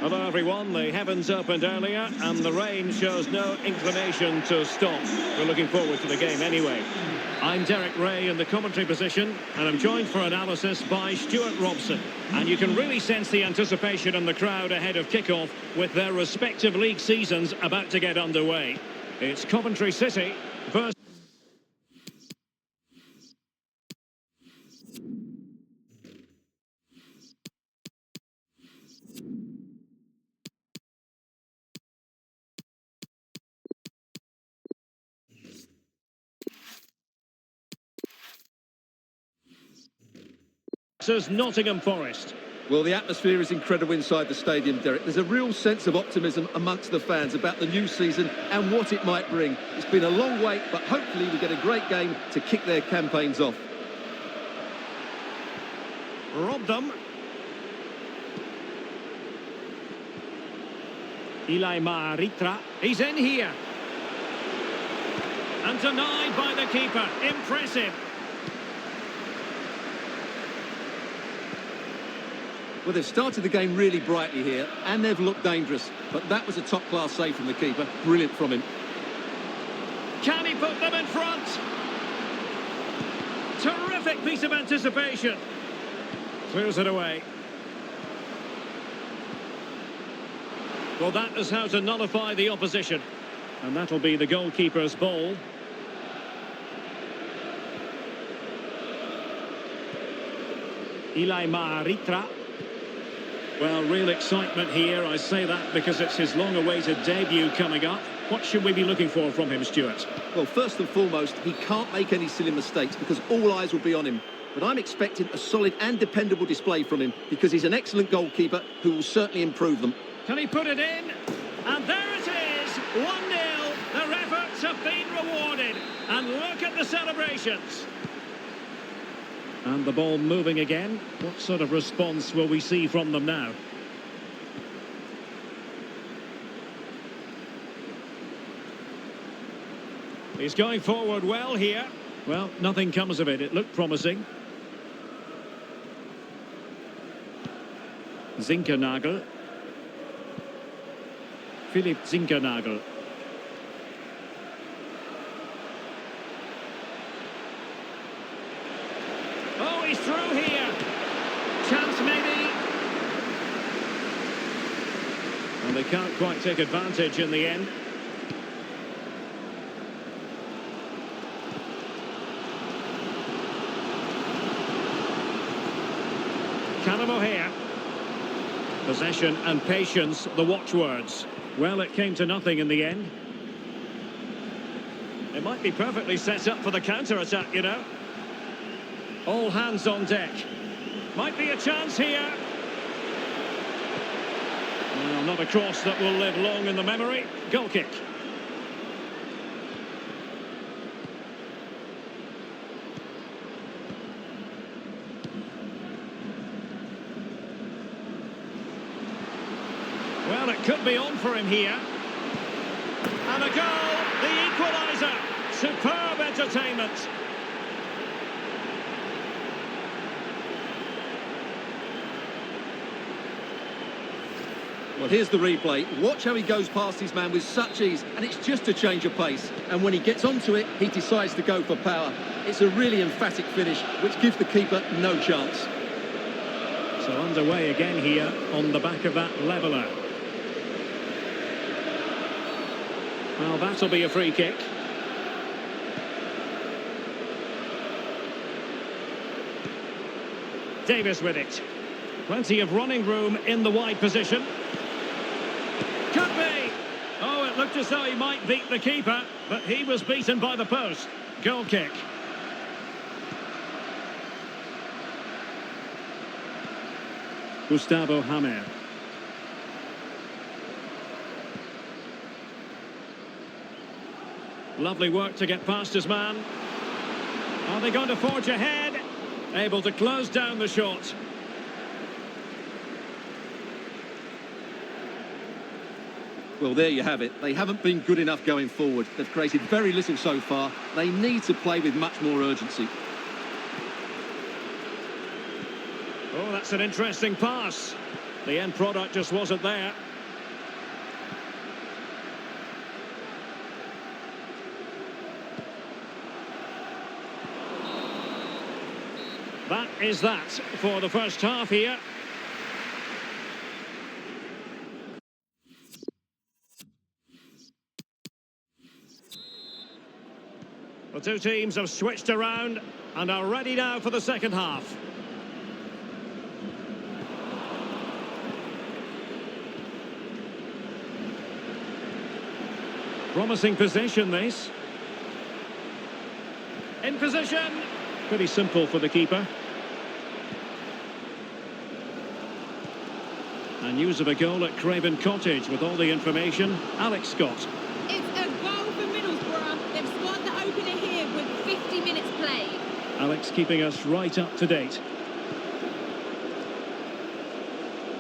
Hello everyone, the heavens opened earlier and the rain shows no inclination to stop. We're looking forward to the game anyway. I'm Derek Ray in the commentary position and I'm joined for analysis by Stuart Robson. And you can really sense the anticipation in the crowd ahead of kickoff with their respective league seasons about to get underway. It's Coventry City versus... Nottingham Forest. Well, the atmosphere is incredible inside the stadium, Derek. There's a real sense of optimism amongst the fans about the new season and what it might bring. It's been a long wait, but hopefully we get a great game to kick their campaigns off. Robbed them. Ilai Maritra. He's in here. And denied by the keeper. Impressive. Well, they've started the game really brightly here, and they've looked dangerous. But that was a top-class save from the keeper. Brilliant from him. Can he put them in front? Terrific piece of anticipation. Clears it away. Well, that is how to nullify the opposition. And that'll be the goalkeeper's ball. Ilai Maritra. Well, real excitement here. I say that because it's his long-awaited debut coming up. What should we be looking for from him, Stuart? Well, first and foremost, he can't make any silly mistakes because all eyes will be on him. But I'm expecting a solid and dependable display from him because he's an excellent goalkeeper who will certainly improve them. Can he put it in? And there it is, 1-0. Their efforts have been rewarded. And look at the celebrations. And the ball moving again. What sort of response will we see from them now? He's going forward well here. Well, nothing comes of it. It looked promising. Zinkernagel. Philipp Zinkernagel. Oh, he's through here. Chance maybe. And they can't quite take advantage in the end. Callum O'Hare. Possession and patience, the watchwords. Well, it came to nothing in the end. It might be perfectly set up for the counter-attack, you know. All hands on deck. Might be a chance here. Well, not a cross that will live long in the memory. Goal kick. Well, it could be on for him here. And a goal, the equaliser. Superb entertainment. Well, here's the replay. Watch how he goes past his man with such ease, and it's just a change of pace. And when he gets onto it, he decides to go for power. It's a really emphatic finish, which gives the keeper no chance. So underway again here on the back of that leveller. Well, that'll be a free kick. Davis with it. Plenty of running room in the wide position. Could be. Oh, it looked as though he might beat the keeper, but he was beaten by the post. Goal kick. Gustavo Hammer. Lovely work to get past his man. Are they going to forge ahead? Able to close down the shot. Well, there you have it. They haven't been good enough going forward. They've created very little so far. They need to play with much more urgency. Oh, that's an interesting pass. The end product just wasn't there. That is that for the first half here. The two teams have switched around and are ready now for the second half. Promising position, this. In position. Pretty simple for the keeper. And news of a goal at Craven Cottage with all the information. Alex Scott. It's a goal for Middlesbrough. They've scored the opener here with 50 minutes played. Alex keeping us right up to date.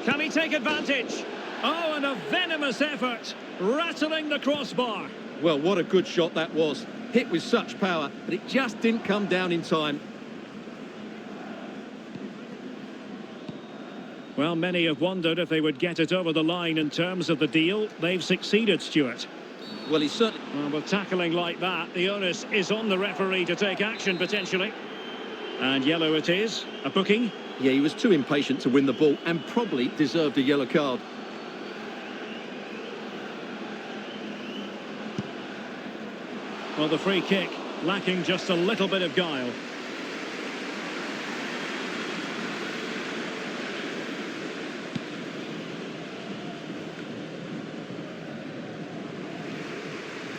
Can he take advantage? Oh, and a venomous effort, rattling the crossbar. Well, what a good shot that was. Hit with such power, but it just didn't come down in time. Well, many have wondered if they would get it over the line in terms of the deal. They've succeeded, Stuart. Well, he's certainly... Well, with tackling like that, the onus is on the referee to take action, potentially. And yellow it is, a booking. Yeah, he was too impatient to win the ball and probably deserved a yellow card. Well, the free kick lacking just a little bit of guile.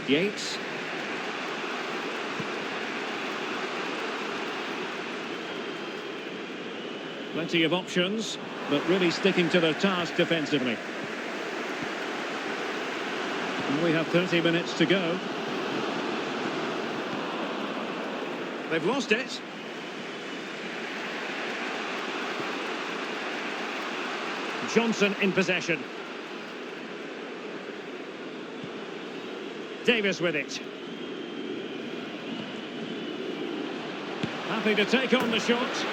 Yates. Plenty of options, but really sticking to their task defensively. And we have 30 minutes to go. They've lost it. Johnson in possession. Davis with it. Happy to take on the shot.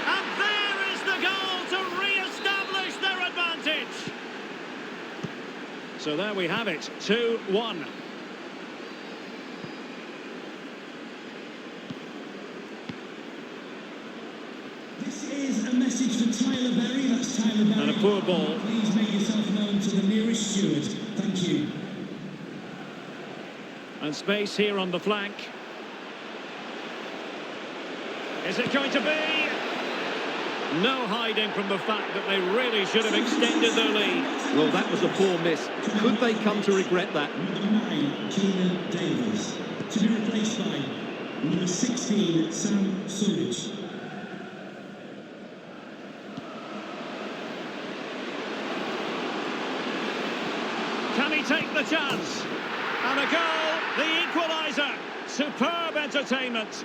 And there is the goal to re-establish their advantage. So there we have it, 2-1. This is a message for Tyler Berry. That's Tyler Berry. And a poor ball. Please make yourself known to the nearest steward. Thank you. And space here on the flank. Is it going to be? No hiding from the fact that they really should have extended their lead. Well, that was a poor miss. Could they come to regret that? Number 9, Keelan Davis. To be replaced by number 16, Sam Surridge. Can he take the chance? And a goal, the equaliser. Superb entertainment.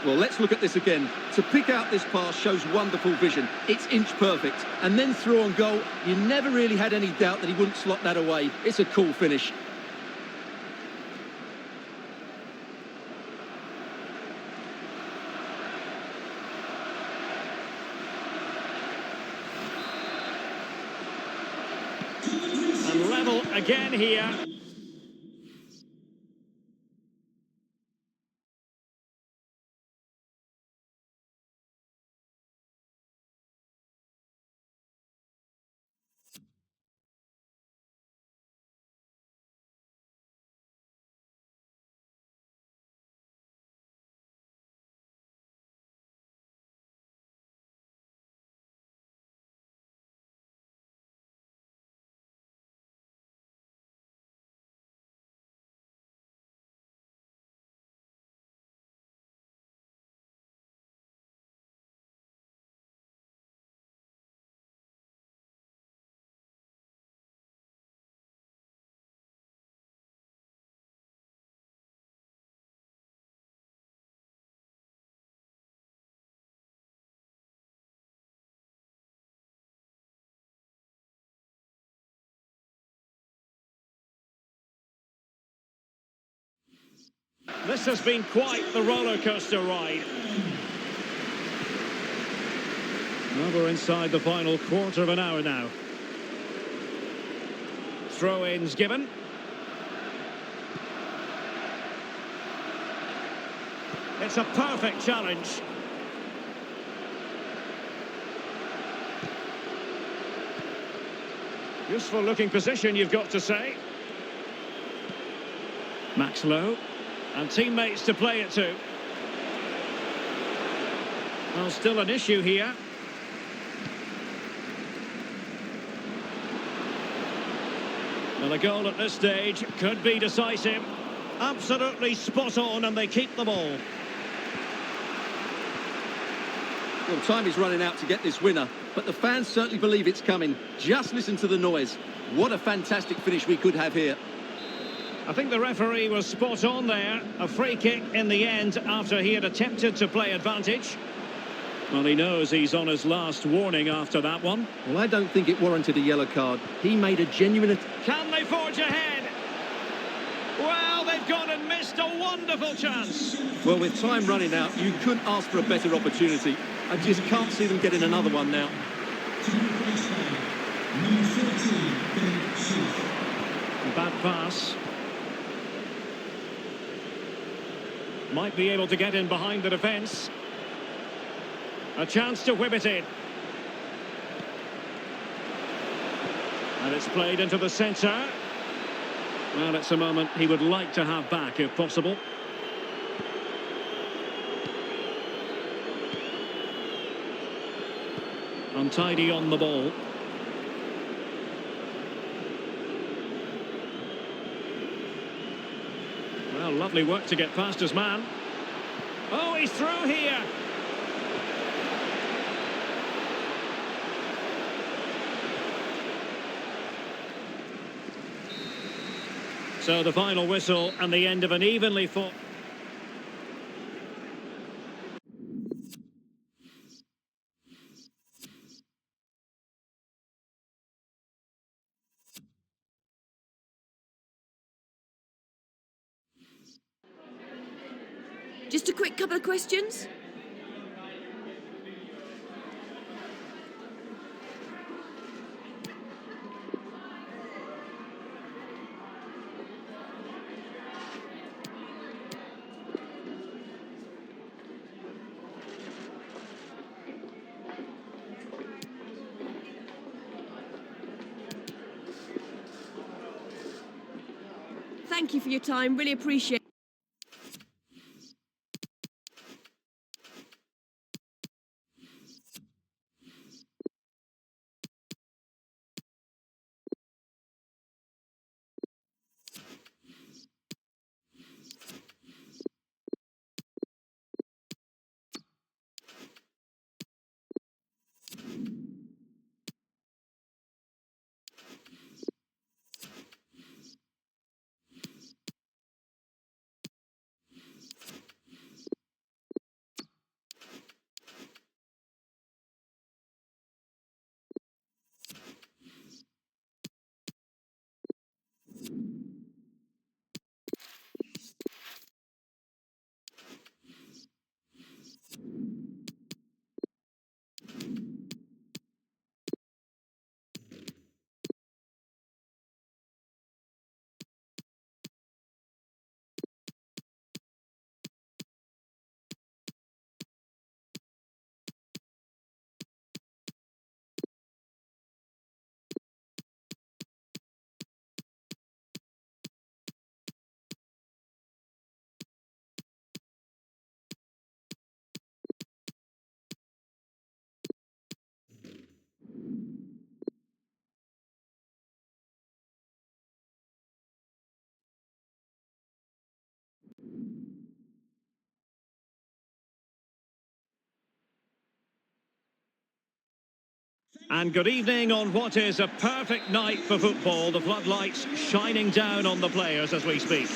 Well, let's look at this again. To pick out this pass shows wonderful vision. It's inch perfect. And then through on goal, you never really had any doubt that he wouldn't slot that away. It's a cool finish. And level again here. This has been quite the roller coaster ride. Well, we're inside the final quarter of an hour now. Throw-ins given. It's a perfect challenge. Useful looking position, you've got to say. Max Lowe. And teammates to play it to. Well, still an issue here. Well, a goal at this stage could be decisive. Absolutely spot on, and they keep the ball. Well, time is running out to get this winner, but the fans certainly believe it's coming. Just listen to the noise. What a fantastic finish we could have here. I think the referee was spot on there. A free kick in the end after he had attempted to play advantage. Well, he knows he's on his last warning after that one. Well, I don't think it warranted a yellow card. He made a genuine... Can they forge ahead? Well, they've gone and missed a wonderful chance. Well, with time running out, you couldn't ask for a better opportunity. I just can't see them getting another one now. To be replaced by number 14, Ben Sheaf. A bad pass. Might be able to get in behind the defence. A chance to whip it in. And it's played into the centre. Well, it's a moment he would like to have back if possible. Untidy on the ball. Well, lovely work to get past his man. Oh, he's through here. So the final whistle and the end of an evenly fought... Just a quick couple of questions. Thank you for your time, really appreciate it. And good evening on what is a perfect night for football. The floodlights shining down on the players as we speak.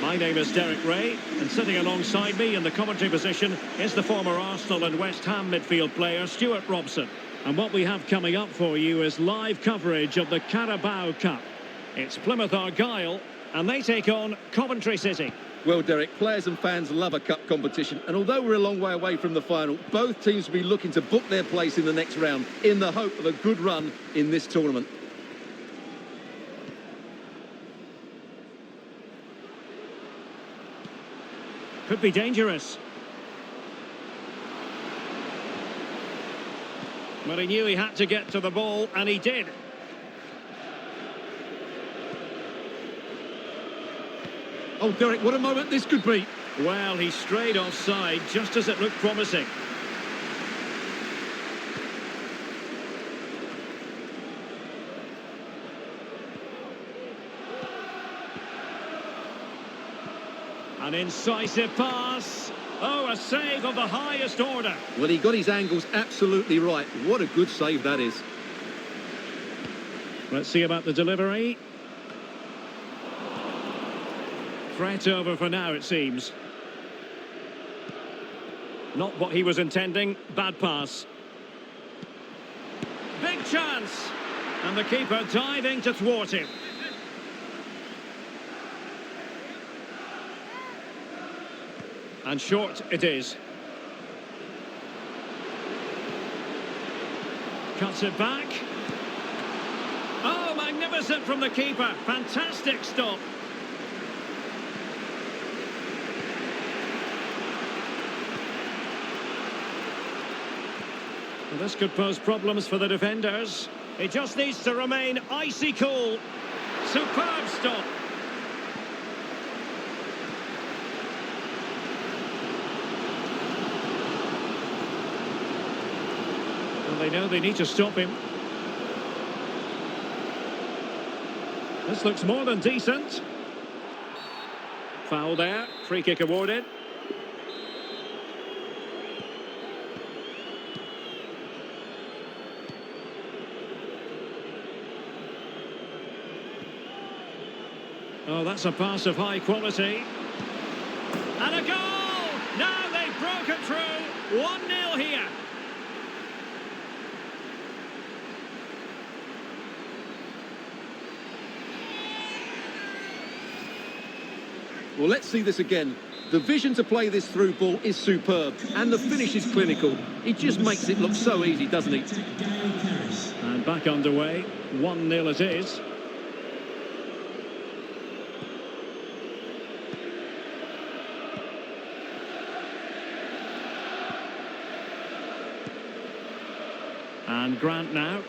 My name is Derek Ray, and sitting alongside me in the commentary position is the former Arsenal and West Ham midfield player Stuart Robson. And what we have coming up for you is live coverage of the Carabao Cup. It's Plymouth Argyle, and they take on Coventry City. Well, Derek, players and fans love a cup competition, and although we're a long way away from the final, both teams will be looking to book their place in the next round in the hope of a good run in this tournament. Could be dangerous. But he knew he had to get to the ball, and he did. Oh, Derek, what a moment this could be. Well, he strayed offside just as it looked promising. An incisive pass. Oh, a save of the highest order. Well, he got his angles absolutely right. What a good save that is. Let's see about the delivery. Threat over for now, it seems. Not what he was intending. Bad pass. Big chance. And the keeper diving to thwart him. And short it is. Cuts it back. Oh, magnificent from the keeper. Fantastic stop. Well, this could pose problems for the defenders. It just needs to remain icy cool. Superb stop. Well, they know they need to stop him. This looks more than decent. Foul there. Free kick awarded. Oh, that's a pass of high quality. And a goal! Now they've broken through. 1-0 here. Well, let's see this again. The vision to play this through ball is superb, and the finish is clinical. He just makes it look so easy, doesn't he? And back underway. 1-0 it is. And Grant now.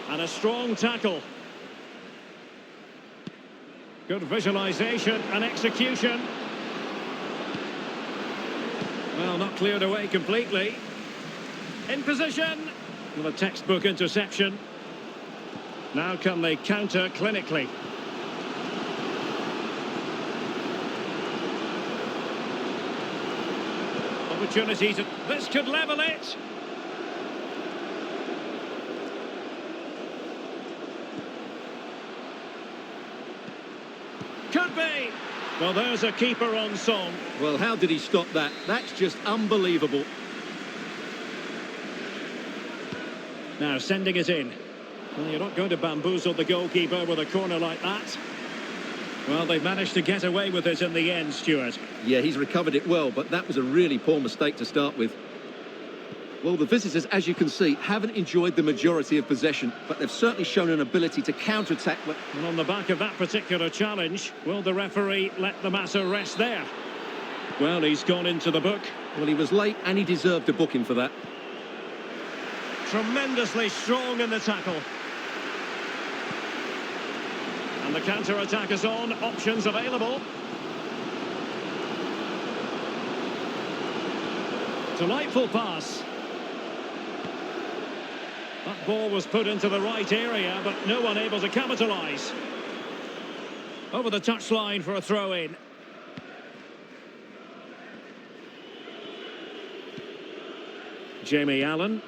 And a strong tackle. Good visualisation and execution. Well, not cleared away completely. In position. Well, a textbook interception. Now can they counter clinically? Opportunity to... This could level it. Could be. Well, there's a keeper on song. Well, how did he stop that? That's just unbelievable. Now sending it in. Well, you're not going to bamboozle the goalkeeper with a corner like that. Well, they've managed to get away with it in the end, Stuart. Yeah, he's recovered it well, but that was a really poor mistake to start with. Well, the visitors, as you can see, haven't enjoyed the majority of possession, but they've certainly shown an ability to counter-attack. And on the back of that particular challenge, will the referee let the matter rest there? Well, he's gone into the book. Well, he was late and he deserved a booking for that. Tremendously strong in the tackle. And the counter-attack is on, options available. Delightful pass. That ball was put into the right area, but no one able to capitalise. Over the touchline for a throw-in. Jamie Allen.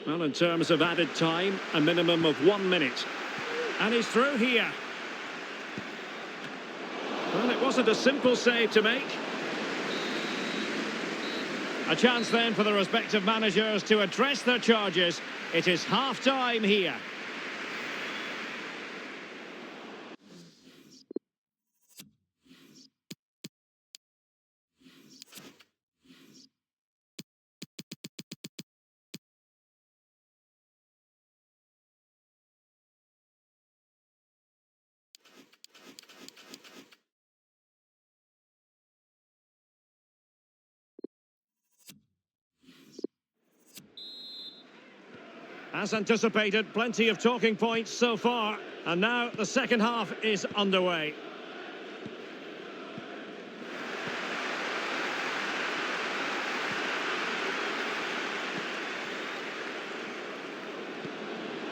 Well, in terms of added time, a minimum of 1 minute. And he's through here. Well, it wasn't a simple save to make. A chance then for the respective managers to address their charges. It is half-time here. As anticipated, plenty of talking points so far. And now the second half is underway.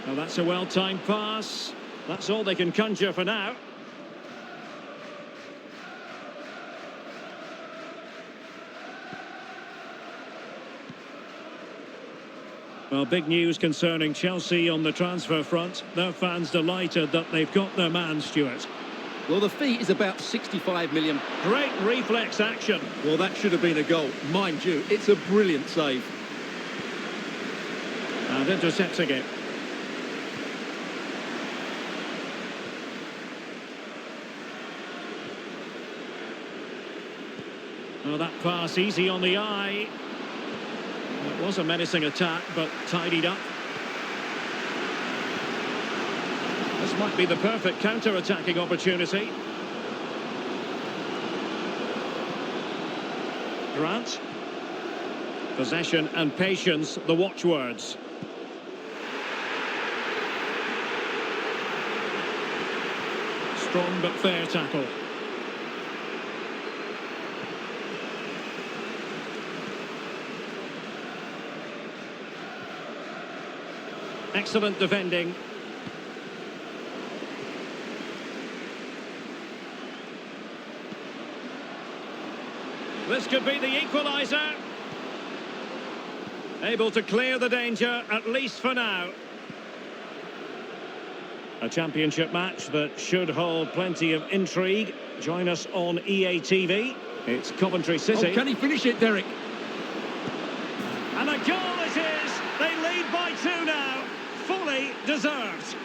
Well, that's a well-timed pass. That's all they can conjure for now. Well, big news concerning Chelsea on the transfer front. Their fans delighted that they've got their man, Stuart. Well, the fee is about 65 million. Great reflex action. Well, that should have been a goal. Mind you, it's a brilliant save. And intercepting it. Well, that pass easy on the eye. It was a menacing attack, but tidied up. This might be the perfect counter-attacking opportunity. Grant. Possession and patience, the watchwords. Strong but fair tackle. Excellent defending. This could be the equaliser. Able to clear the danger, at least for now. A championship match that should hold plenty of intrigue. Join us on EA TV. It's Coventry City. Oh, can he finish it, Derek? And a goal it is! They lead by 2 now. Fully deserved.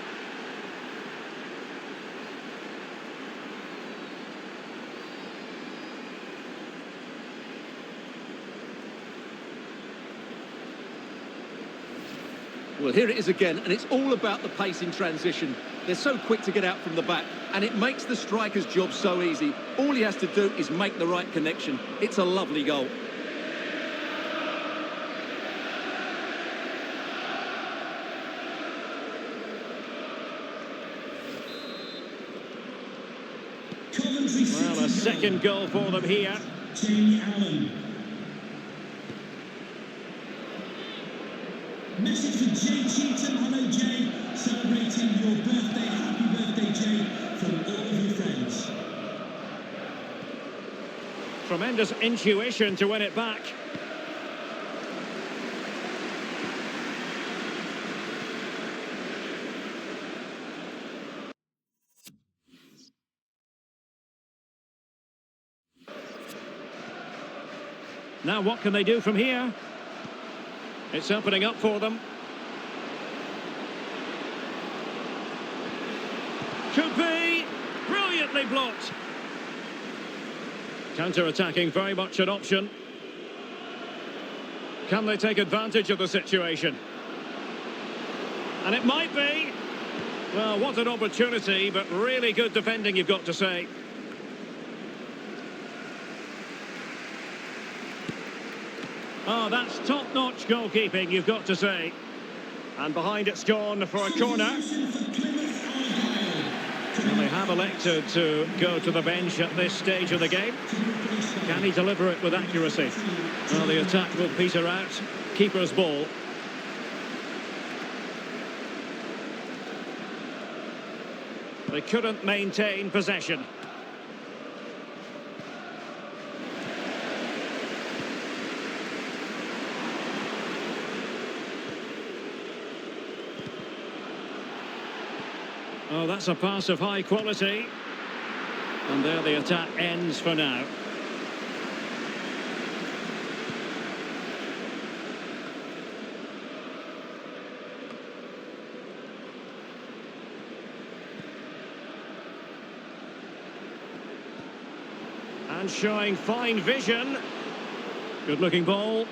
Well, here it is again, and it's all about the pace in transition. They're so quick to get out from the back, and it makes the striker's job so easy. All he has to do is make the right connection. It's a lovely goal. Well, a second goal for them here. Jamie Allen. Message for Jay Cheatham. Hello, Jay. Celebrating your birthday. Happy birthday, Jay, from all of your friends. Tremendous intuition to win it back. Now what can they do from here? It's opening up for them. Could be. Brilliantly blocked. Counter-attacking, very much an option. Can they take advantage of the situation? And it might be. Well, what an opportunity, but really good defending, you've got to say. Oh, that's top-notch goalkeeping, you've got to say. And behind it's gone for a corner. And they have elected to go to the bench at this stage of the game. Can he deliver it with accuracy? Well, the attack will peter out. Keeper's ball. They couldn't maintain possession. Oh, that's a pass of high quality. And there the attack ends for now. And showing fine vision. Good looking ball.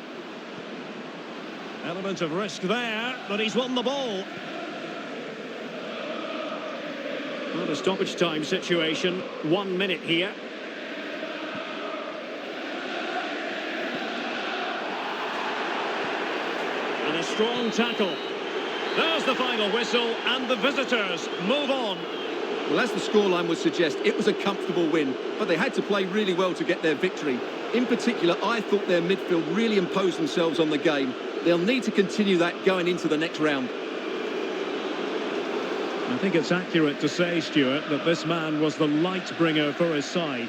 Element of risk there, but he's won the ball. Well, a stoppage time situation, 1 minute here. And a strong tackle. There's the final whistle, and the visitors move on. Well, as the scoreline would suggest, it was a comfortable win, but they had to play really well to get their victory. In particular, I thought their midfield really imposed themselves on the game. They'll need to continue that going into the next round. I think it's accurate to say, Stuart, that this man was the light bringer for his side.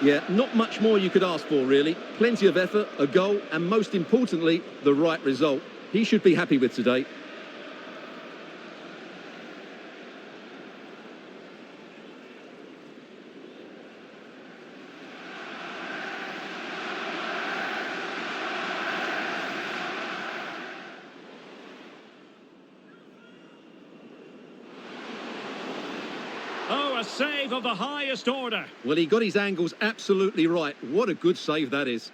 Yeah, not much more you could ask for, really. Plenty of effort, a goal, and most importantly, the right result. He should be happy with today. Oh, a save of the highest order. Well, he got his angles absolutely right. What a good save that is.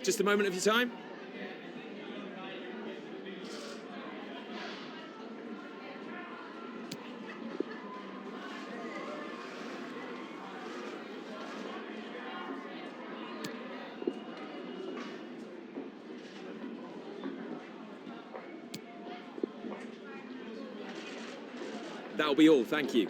Just a moment of your time. That'll be all, thank you.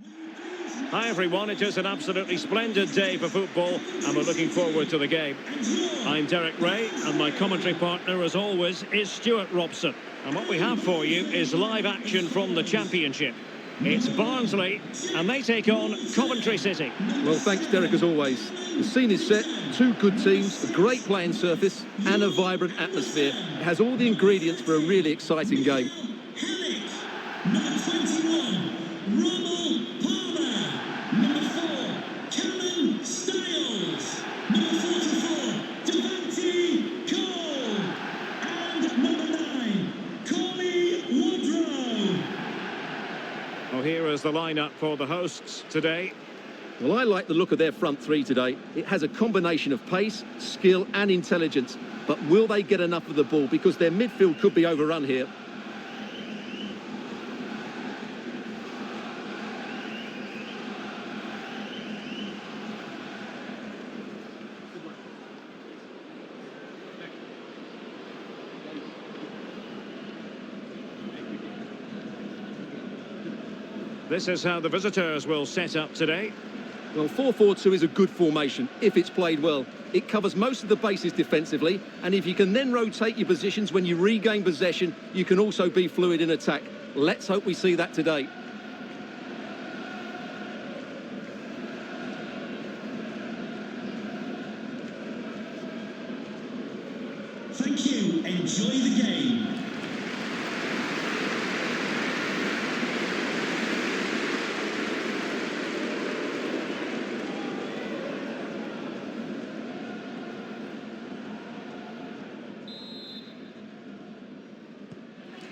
Hi everyone, it is an absolutely splendid day for football and we're looking forward to the game. I'm Derek Ray and my commentary partner as always is Stuart Robson. And what we have for you is live action from the Championship. It's Barnsley and they take on Coventry City. Well, thanks, Derek, as always. The scene is set, two good teams, a great playing surface and a vibrant atmosphere. It has all the ingredients for a really exciting game. Number 21, Ronald Palmer. Number 4, Callum Styles. Number 44, Devante Cole. And number 9, Corey Woodrow. Well, here is the lineup for the hosts today. Well, I like the look of their front three today. It has a combination of pace, skill and intelligence. But will they get enough of the ball? Because their midfield could be overrun here. This is how the visitors will set up today. Well, 4-4-2 is a good formation if it's played well. It covers most of the bases defensively, and if you can then rotate your positions when you regain possession, you can also be fluid in attack. Let's hope we see that today. Thank you. Enjoy the game.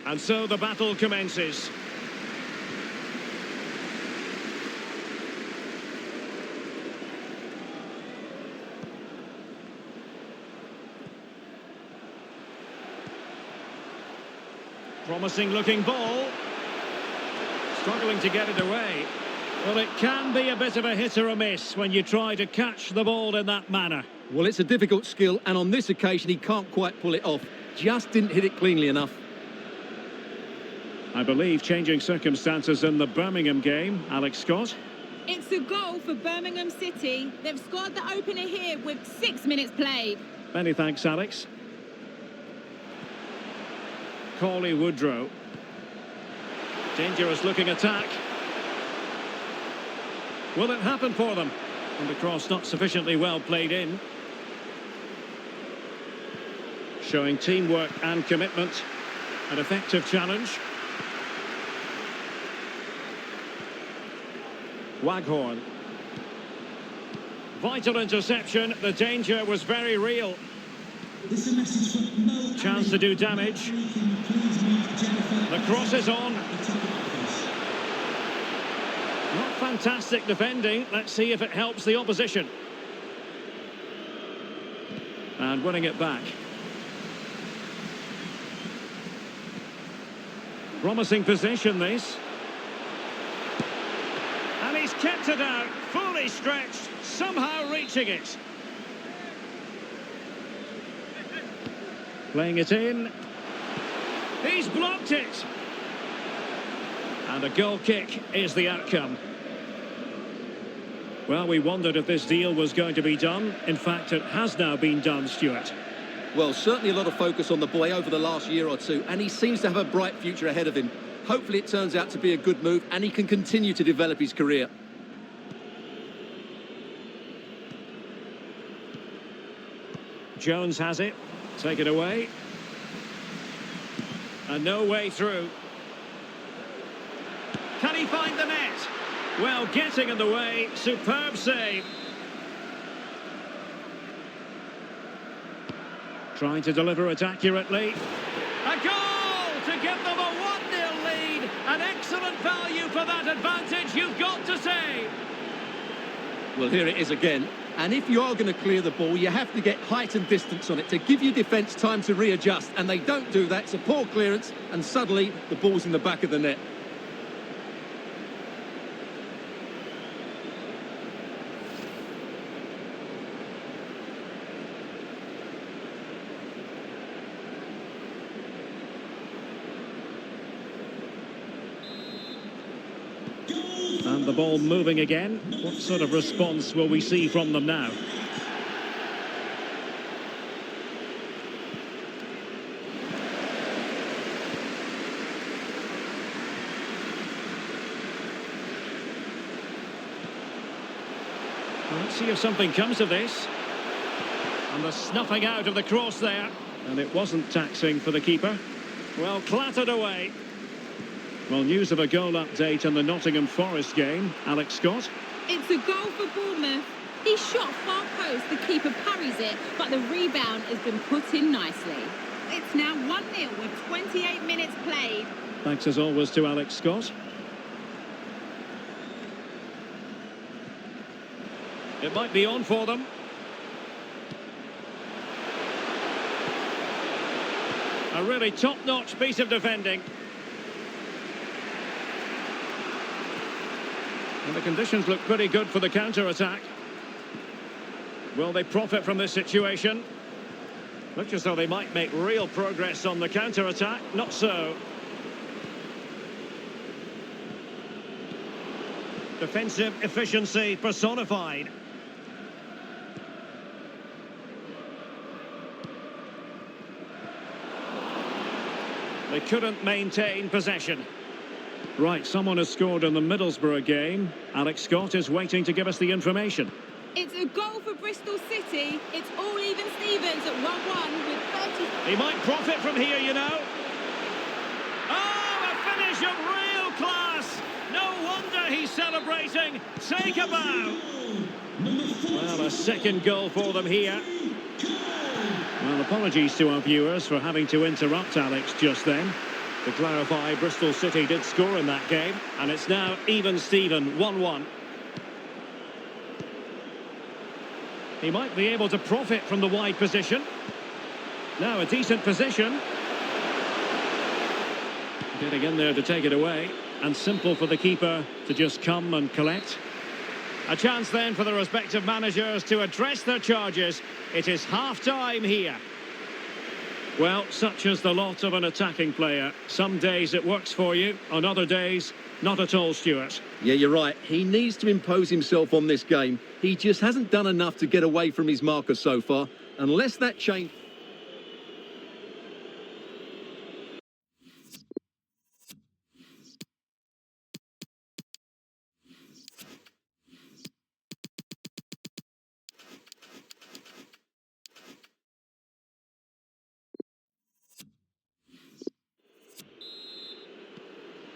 And so the battle commences. Promising looking ball. Struggling to get it away. Well, it can be a bit of a hit or a miss when you try to catch the ball in that manner. Well, it's a difficult skill, and on this occasion, he can't quite pull it off. Just didn't hit it cleanly enough. I believe changing circumstances in the Birmingham game. Alex Scott. It's a goal for Birmingham City. They've scored the opener here with 6 minutes played. Many thanks, Alex. Corey Woodrow. Dangerous looking attack. Will it happen for them? And the cross not sufficiently well played in. Showing teamwork and commitment. An effective challenge. Waghorn. Vital interception. The danger was very real. This is a message from Mo. Chance to do damage. Can you please meet Jennifer? The cross is on. At the top of the box. Not fantastic defending. Let's see if it helps the opposition. And winning it back. Promising position, this. And he's kept it out, fully stretched, somehow reaching it. Playing it in. He's blocked it. And a goal kick is the outcome. Well, we wondered if this deal was going to be done. In fact, it has now been done, Stuart. Well, certainly a lot of focus on the boy over the last year or two, and he seems to have a bright future ahead of him. Hopefully it turns out to be a good move and he can continue to develop his career. Jones has it. Take it away. And no way through. Can he find the net? Well, getting in the way. Superb save. Trying to deliver it accurately. A goal to give them a 1-0 lead. An excellent value for that advantage, you've got to say. Well, here it is again. And if you are going to clear the ball, you have to get height and distance on it to give your defence time to readjust. And they don't do that. It's a poor clearance, and suddenly the ball's in the back of the net. And the ball moving again. What sort of response will we see from them now? Let's see if something comes of this. And the snuffing out of the cross there. And it wasn't taxing for the keeper. Well, clattered away. Well, news of a goal update in the Nottingham Forest game. Alex Scott. It's a goal for Bournemouth. He shot far post, the keeper parries it, but the rebound has been put in nicely. It's now 1-0 with 28 minutes played. Thanks as always to Alex Scott. It might be on for them. A really top-notch piece of defending. And the conditions look pretty good for the counter-attack. Will they profit from this situation? Looks as though they might make real progress on the counter-attack. Not so. Defensive efficiency personified. They couldn't maintain possession. Right, someone has scored in the Middlesbrough game. Alex Scott is waiting to give us the information. It's a goal for Bristol City. It's all even Stevens at 1-1 with 30... He might profit from here, you know. Oh, a finish of real class. No wonder he's celebrating. Take a bow. Well, a second goal for them here. Well, apologies to our viewers for having to interrupt Alex just then. To clarify, Bristol City did score in that game, and it's now even Steven, 1-1. He might be able to profit from the wide position. Now a decent position. Getting in there to take it away, and simple for the keeper to just come and collect. A chance then for the respective managers to address their charges. It is half-time here. Well, such is the lot of an attacking player. Some days it works for you, on other days, not at all, Stuart. Yeah, you're right. He needs to impose himself on this game. He just hasn't done enough to get away from his marker so far. Unless that change...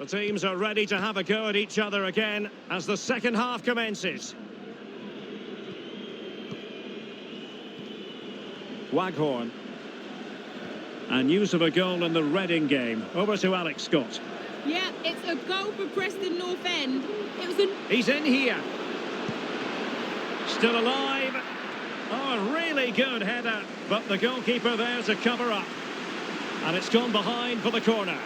The teams are ready to have a go at each other again as the second half commences. Waghorn. And news of a goal in the Reading game. Over to Alex Scott. Yeah, it's a goal for Preston North End. It was a... He's in here. Still alive. Oh, a really good header. But the goalkeeper there to cover up. And it's gone behind for the corner.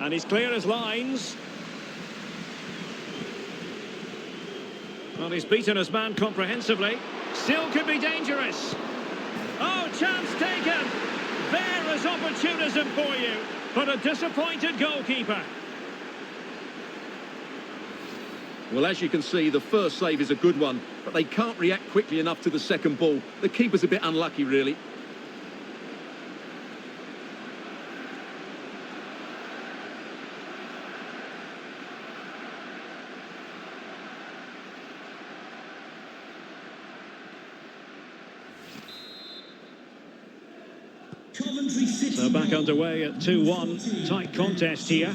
And he's clear as lines. Well, he's beaten his man comprehensively. Still could be dangerous. Oh, chance taken. There is opportunism for you. But a disappointed goalkeeper. Well, as you can see, the first save is a good one, but they can't react quickly enough to the second ball. The keeper's a bit unlucky, really. Coventry City. So back underway at 2-1. Tight contest here.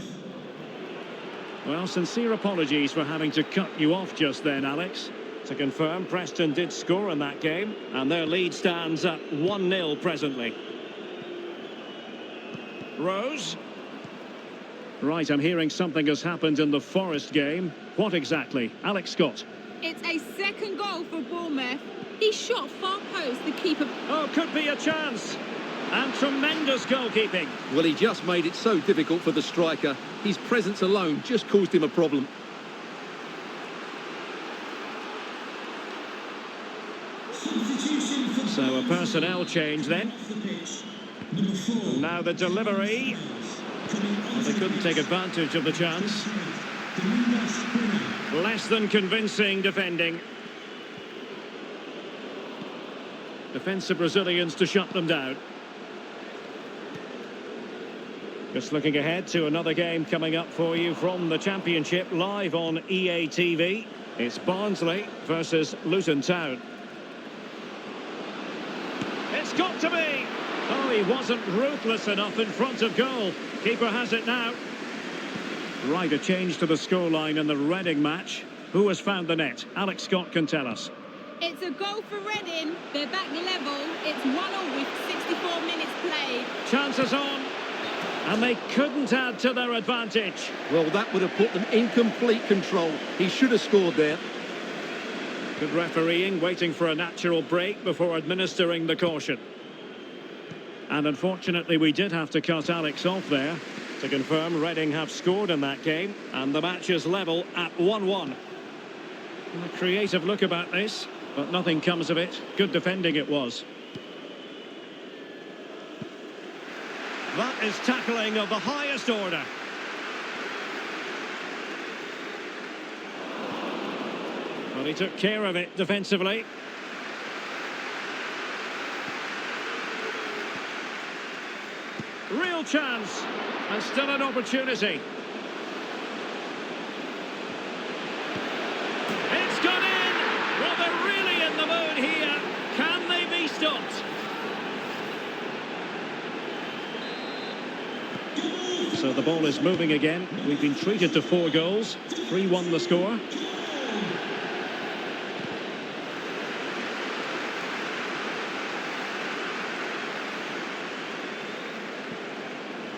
Well, sincere apologies for having to cut you off just then, Alex. To confirm, Preston did score in that game, and their lead stands at 1-0 presently. Rose. Right, I'm hearing something has happened in the Forest game. What exactly? Alex Scott. It's a second goal for Bournemouth. He shot far post, the keeper... Oh, could be a chance. And tremendous goalkeeping. Well, he just made it so difficult for the striker. His presence alone just caused him a problem. personnel change then. Off the pitch, number 4. Now the delivery. Well, they couldn't take advantage of the chance. Less than convincing defending. Defensive Brazilians to shut them down. Just looking ahead to another game coming up for you from the Championship live on EA TV. It's Barnsley versus Luton Town. It's got to be! Oh, he wasn't ruthless enough in front of goal. Keeper has it now. Right, a change to the scoreline in the Reading match. Who has found the net? Alex Scott can tell us. It's a goal for Reading. They're back level. It's 1-1 with 64 minutes played. Chances on. And they couldn't add to their advantage. Well, that would have put them in complete control. He should have scored there. Good refereeing, waiting for a natural break before administering the caution. And unfortunately, we did have to cut Alex off there to confirm Reading have scored in that game. And the match is level at 1-1. A creative look about this, but nothing comes of it. Good defending it was. That is tackling of the highest order. Well, he took care of it defensively. Real chance, and still an opportunity. It's gone in! Well, they're really in the mood here. Can they be stopped? So the ball is moving again. We've been treated to 4 goals. 3-1 the score.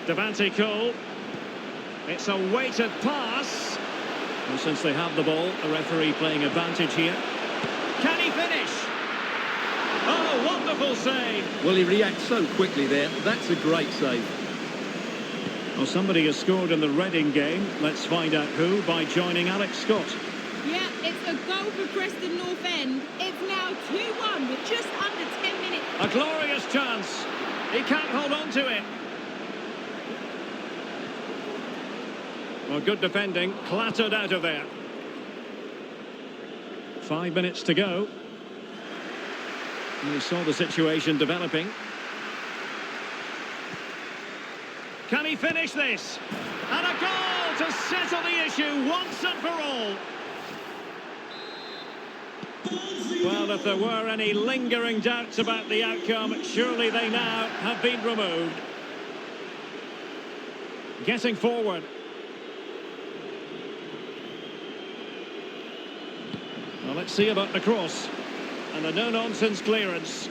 Devante Cole. It's a weighted pass. And since they have the ball, the referee playing advantage here. Can he finish? Oh, wonderful save. Well, he reacts so quickly there. That's a great save. Well, somebody has scored in the Reading game. Let's find out who by joining Alex Scott. Yeah, it's a goal for Preston North End. It's now 2-1 with just under 10 minutes. A glorious chance. He can't hold on to it. Well, good defending, clattered out of there. 5 minutes to go. And we saw the situation developing. Can he finish this? And a goal to settle the issue once and for all. Well, if there were any lingering doubts about the outcome, surely they now have been removed. Getting forward. Well, let's see about the cross. And a no-nonsense clearance.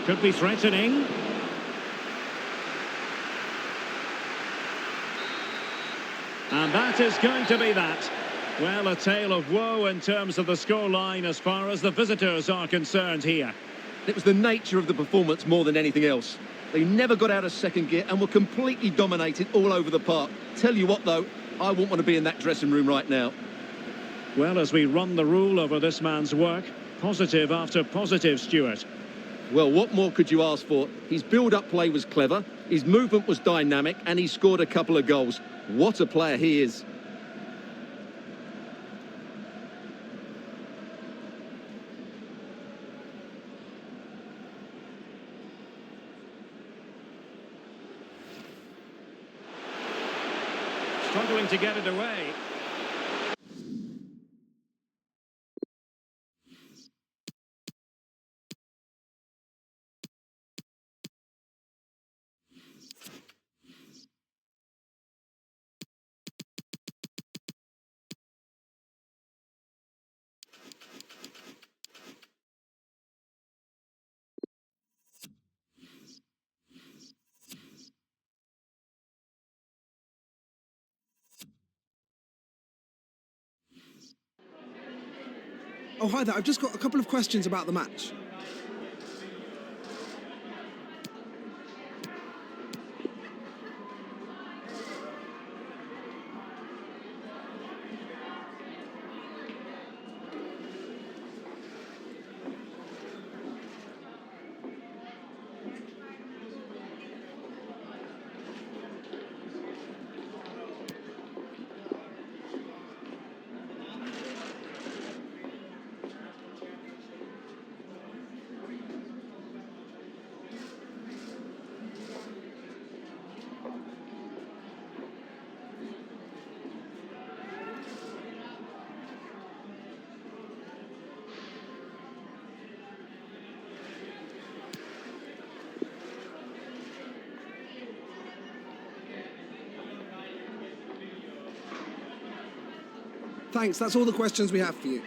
Could be threatening. And that is going to be that. Well, a tale of woe in terms of the scoreline as far as the visitors are concerned here. It was the nature of the performance more than anything else. They never got out of second gear and were completely dominated all over the park. Tell you what, though, I wouldn't want to be in that dressing room right now. Well, as we run the rule over this man's work, positive after positive, Stuart. Well, what more could you ask for? His build-up play was clever, his movement was dynamic, and he scored a couple of goals. What a player he is. Struggling to get it away. Oh, hi there. I've just got a couple of questions about the match. Thanks, that's all the questions we have for you.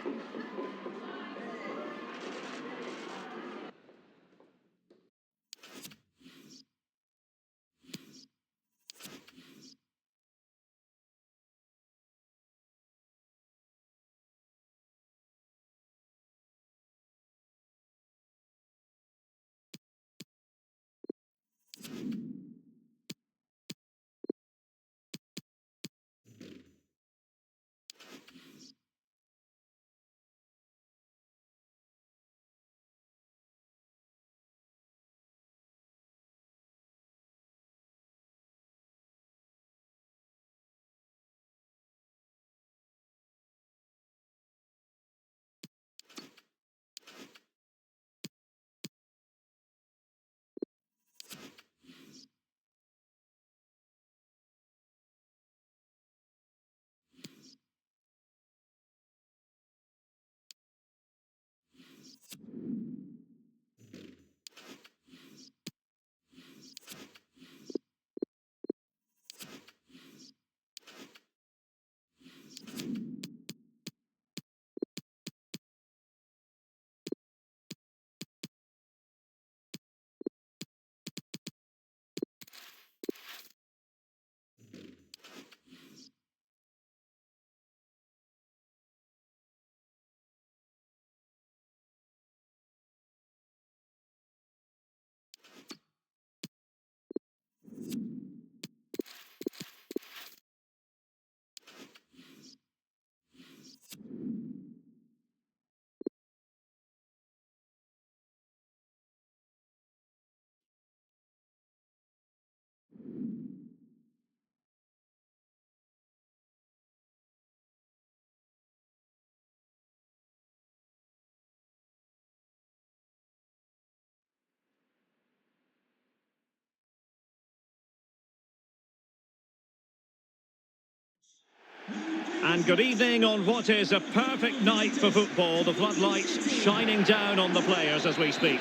And good evening on what is a perfect night for football. The floodlights shining down on the players as we speak.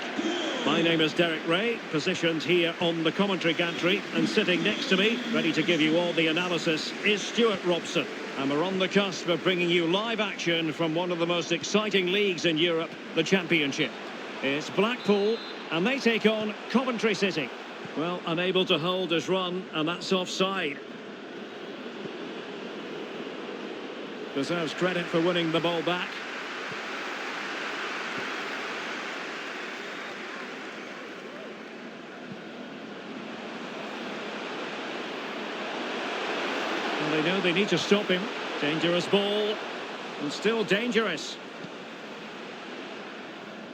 My name is Derek Ray, positioned here on the commentary gantry, and sitting next to me, ready to give you all the analysis, is Stuart Robson. And we're on the cusp of bringing you live action from one of the most exciting leagues in Europe, the Championship. It's Blackpool, and they take on Coventry City. Well, unable to hold his run, and that's offside. Deserves credit for winning the ball back. Well, they know they need to stop him. Dangerous ball, and still dangerous.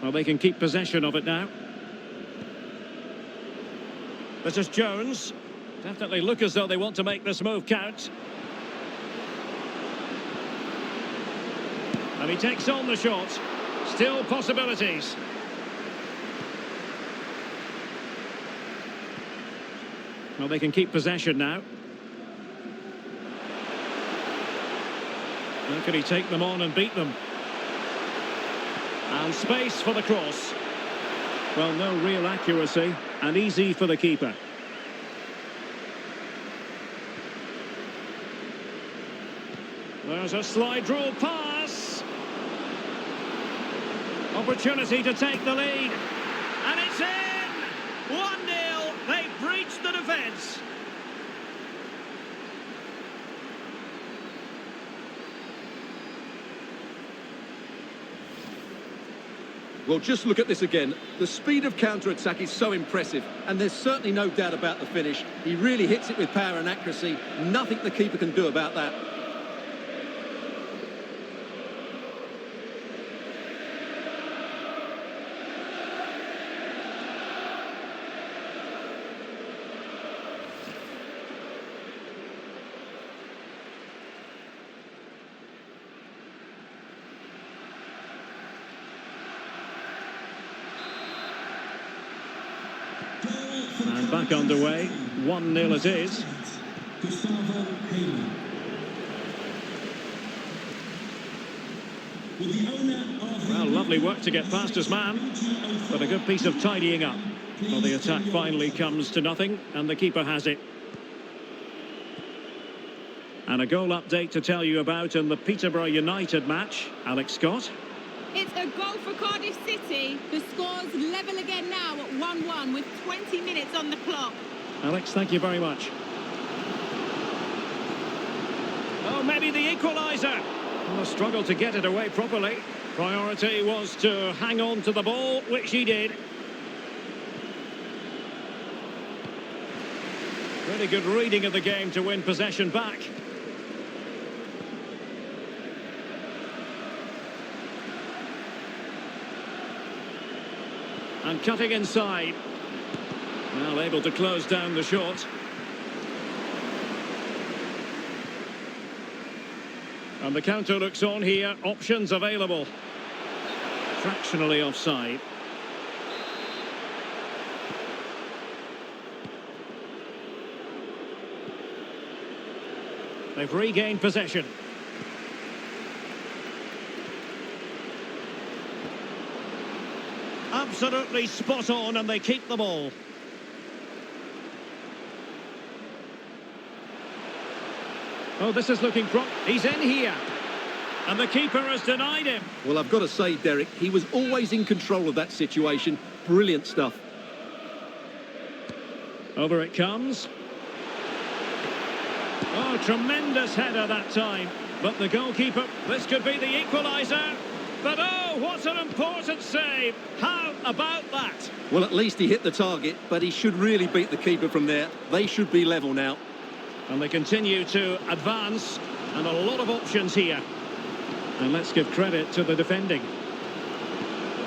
Well, they can keep possession of it now. This is Jones. Definitely look as though they want to make this move count. And he takes on the shot. Still possibilities. Well, they can keep possession now. How can he take them on and beat them? And space for the cross. Well, no real accuracy, and easy for the keeper. There's a slide rule pass. Opportunity to take the lead. And it's in! 1-0. They've breached the defence. Well, just look at this again. The speed of counter-attack is so impressive, and there's certainly no doubt about the finish. He really hits it with power and accuracy. Nothing the keeper can do about that. And back underway, 1-0 it is. Well, lovely work to get past his man, but a good piece of tidying up. Well, the attack finally comes to nothing, and the keeper has it. And a goal update to tell you about in the Peterborough United match. Alex Scott. It's a goal for Cardiff City. The score's level again now at 1-1 with 20 minutes on the clock. Alex, thank you very much. Oh, maybe the equaliser. Well, a struggle to get it away properly. Priority was to hang on to the ball, which he did. Really good reading of the game to win possession back. And cutting inside. Now able to close down the shot. And the counter looks on here. Options available. Fractionally offside. They've regained possession. Absolutely spot on, and they keep the ball. Oh, this is looking he's in here. And the keeper has denied him. Well, I've got to say, Derek, he was always in control of that situation. Brilliant stuff. Over it comes. Oh, tremendous header that time. But the goalkeeper, this could be the equaliser. But oh, what an important save. How about that? Well, at least he hit the target, but he should really beat the keeper from there. They should be level now. And they continue to advance, and a lot of options here. And let's give credit to the defending.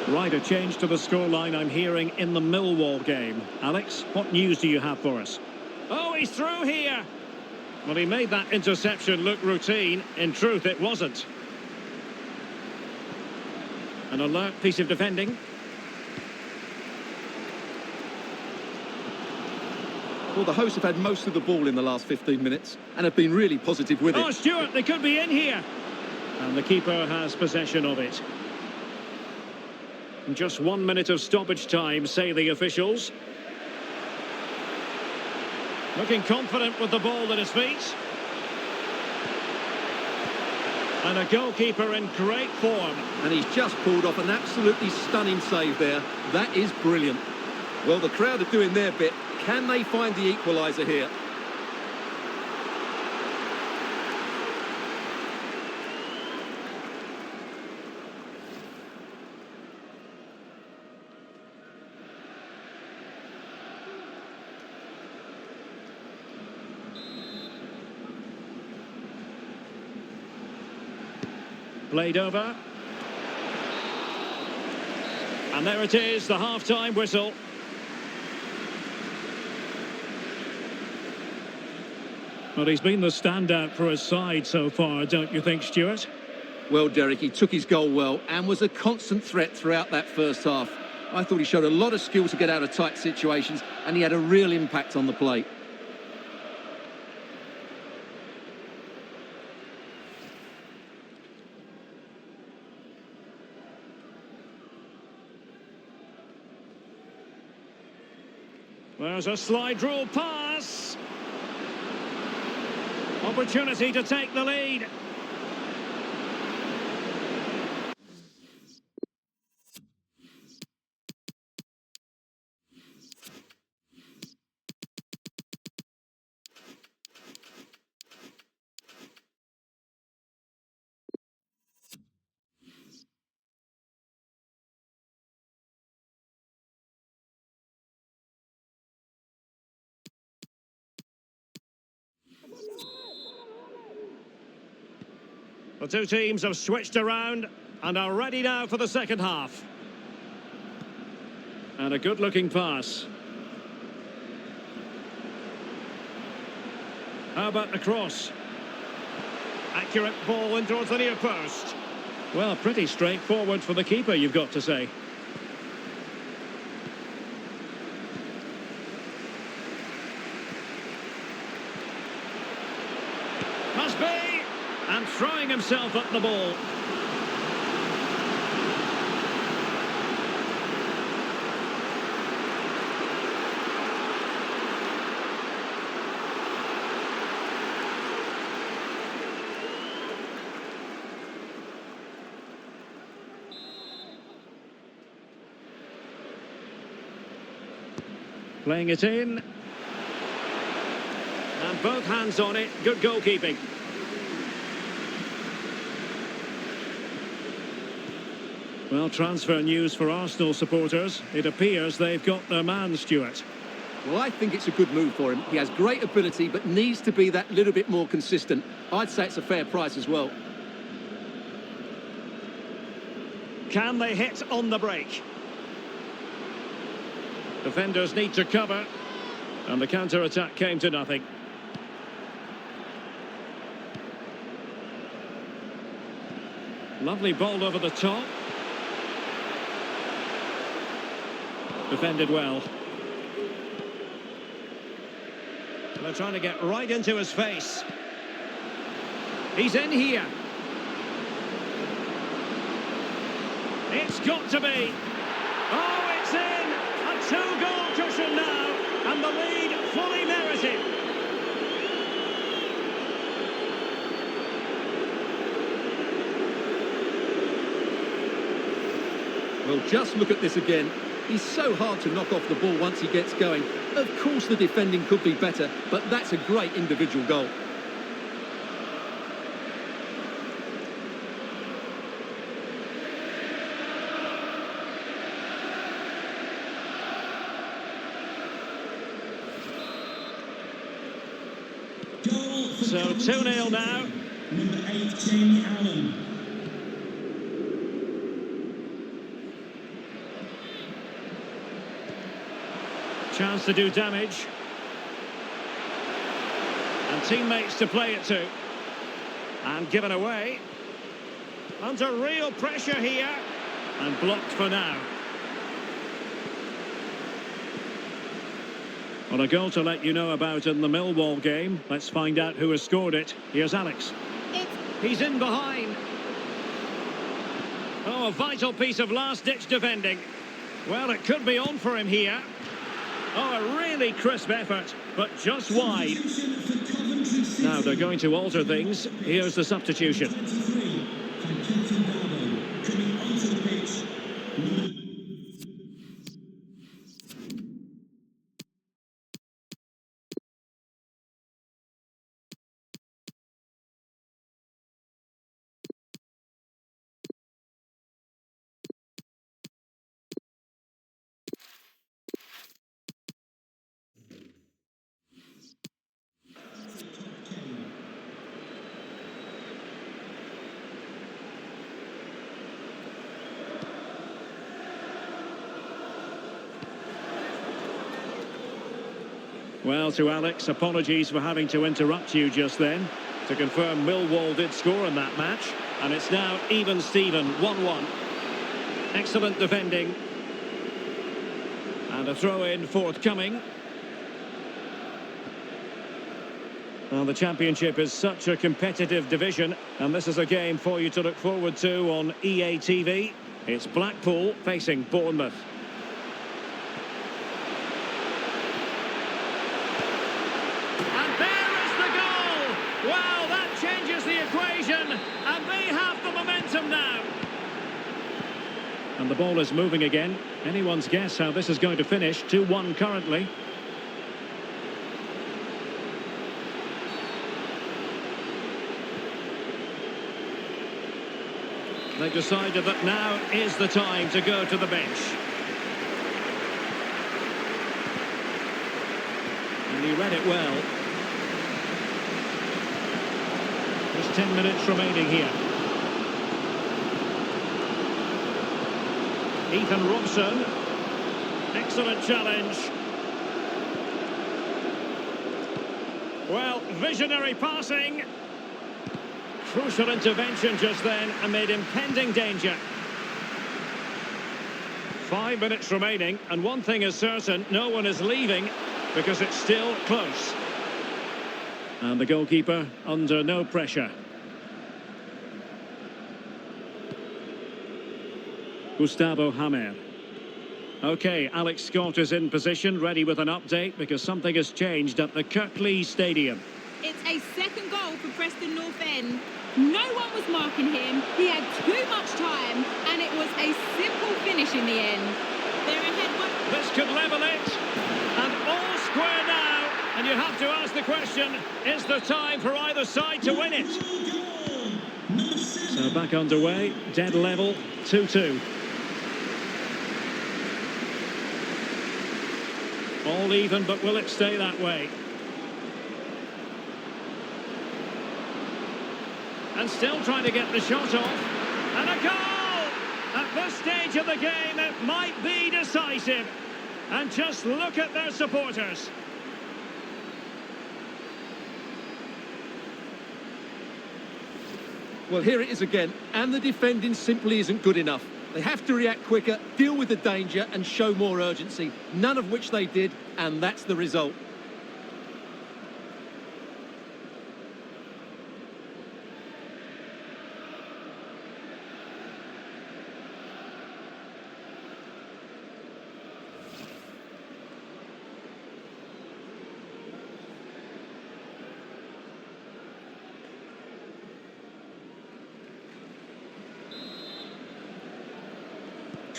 Right, a change to the scoreline I'm hearing in the Millwall game. Alex, what news do you have for us? Oh, he's through here. Well, he made that interception look routine. In truth, it wasn't. An alert piece of defending. Well, the hosts have had most of the ball in the last 15 minutes and have been really positive with it. Oh, Stewart, they could be in here. And the keeper has possession of it. In just 1 minute of stoppage time, say the officials. Looking confident with the ball at his feet. And a goalkeeper in great form. And he's just pulled off an absolutely stunning save there. That is brilliant. Well, the crowd are doing their bit. Can they find the equaliser here? Played over. And there it is, the half-time whistle. Well, he's been the standout for his side so far, don't you think, Stuart? Well, Derek, he took his goal well and was a constant threat throughout that first half. I thought he showed a lot of skill to get out of tight situations, and he had a real impact on the play. There's a slide rule pass. Opportunity to take the lead. The two teams have switched around and are ready now for the second half. And a good-looking pass. How about the cross? Accurate ball in towards the near post. Well, pretty straightforward for the keeper, you've got to say. Must be! And throwing himself at the ball. Playing it in. And both hands on it. Good goalkeeping. Well, transfer news for Arsenal supporters. It appears they've got their man, Stuart. Well, I think it's a good move for him. He has great ability, but needs to be that little bit more consistent. I'd say it's a fair price as well. Can they hit on the break? Defenders need to cover. And the counter-attack came to nothing. Lovely ball over the top. Defended well. They're trying to get right into his face. He's in here. It's got to be. Oh, it's in. A two-goal cushion now. And the lead fully merited. Well, just look at this again. He's so hard to knock off the ball once he gets going. Of course the defending could be better, but that's a great individual goal. Goal for So Coventry 2-0 now. Number 8, Jamie Allen. Chance to do damage. And teammates to play it to. And given away. Under real pressure here. And blocked for now. Well, a goal to let you know about in the Millwall game. Let's find out who has scored it. Here's Alex. He's in behind. Oh, a vital piece of last-ditch defending. Well, it could be on for him here. Oh, a really crisp effort, but just wide. Now they're going to alter things. Here's the substitution. 23, coming onto the pitch. Well, to Alex, apologies for having to interrupt you just then. To confirm, Millwall did score in that match. And it's now even Steven, 1-1. Excellent defending. And a throw-in forthcoming. Well, the Championship is such a competitive division. And this is a game for you to look forward to on EA TV. It's Blackpool facing Bournemouth. Wow, that changes the equation, and they have the momentum now. And the ball is moving again. Anyone's guess how this is going to finish. 2-1 currently. They've decided that now is the time to go to the bench. And he read it well. There's 10 minutes remaining here. Ethan Robson. Excellent challenge. Well, visionary passing. Crucial intervention just then amid impending danger. 5 minutes remaining, and one thing is certain, no one is leaving because it's still close. And the goalkeeper under no pressure. Gustavo Hamer. OK, Alex Scott is in position, ready with an update because something has changed at the Kirklees Stadium. It's a second goal for Preston North End. No one was marking him, he had too much time, and it was a simple finish in the end. They're ahead one. This could level it. And you have to ask the question, is there time for either side to win it? So back underway, dead level, 2-2. All even, but will it stay that way? And still trying to get the shot off. And a goal! At this stage of the game, it might be decisive. And just look at their supporters. Well, here it is again, and the defending simply isn't good enough. They have to react quicker, deal with the danger and show more urgency, none of which they did, and that's the result.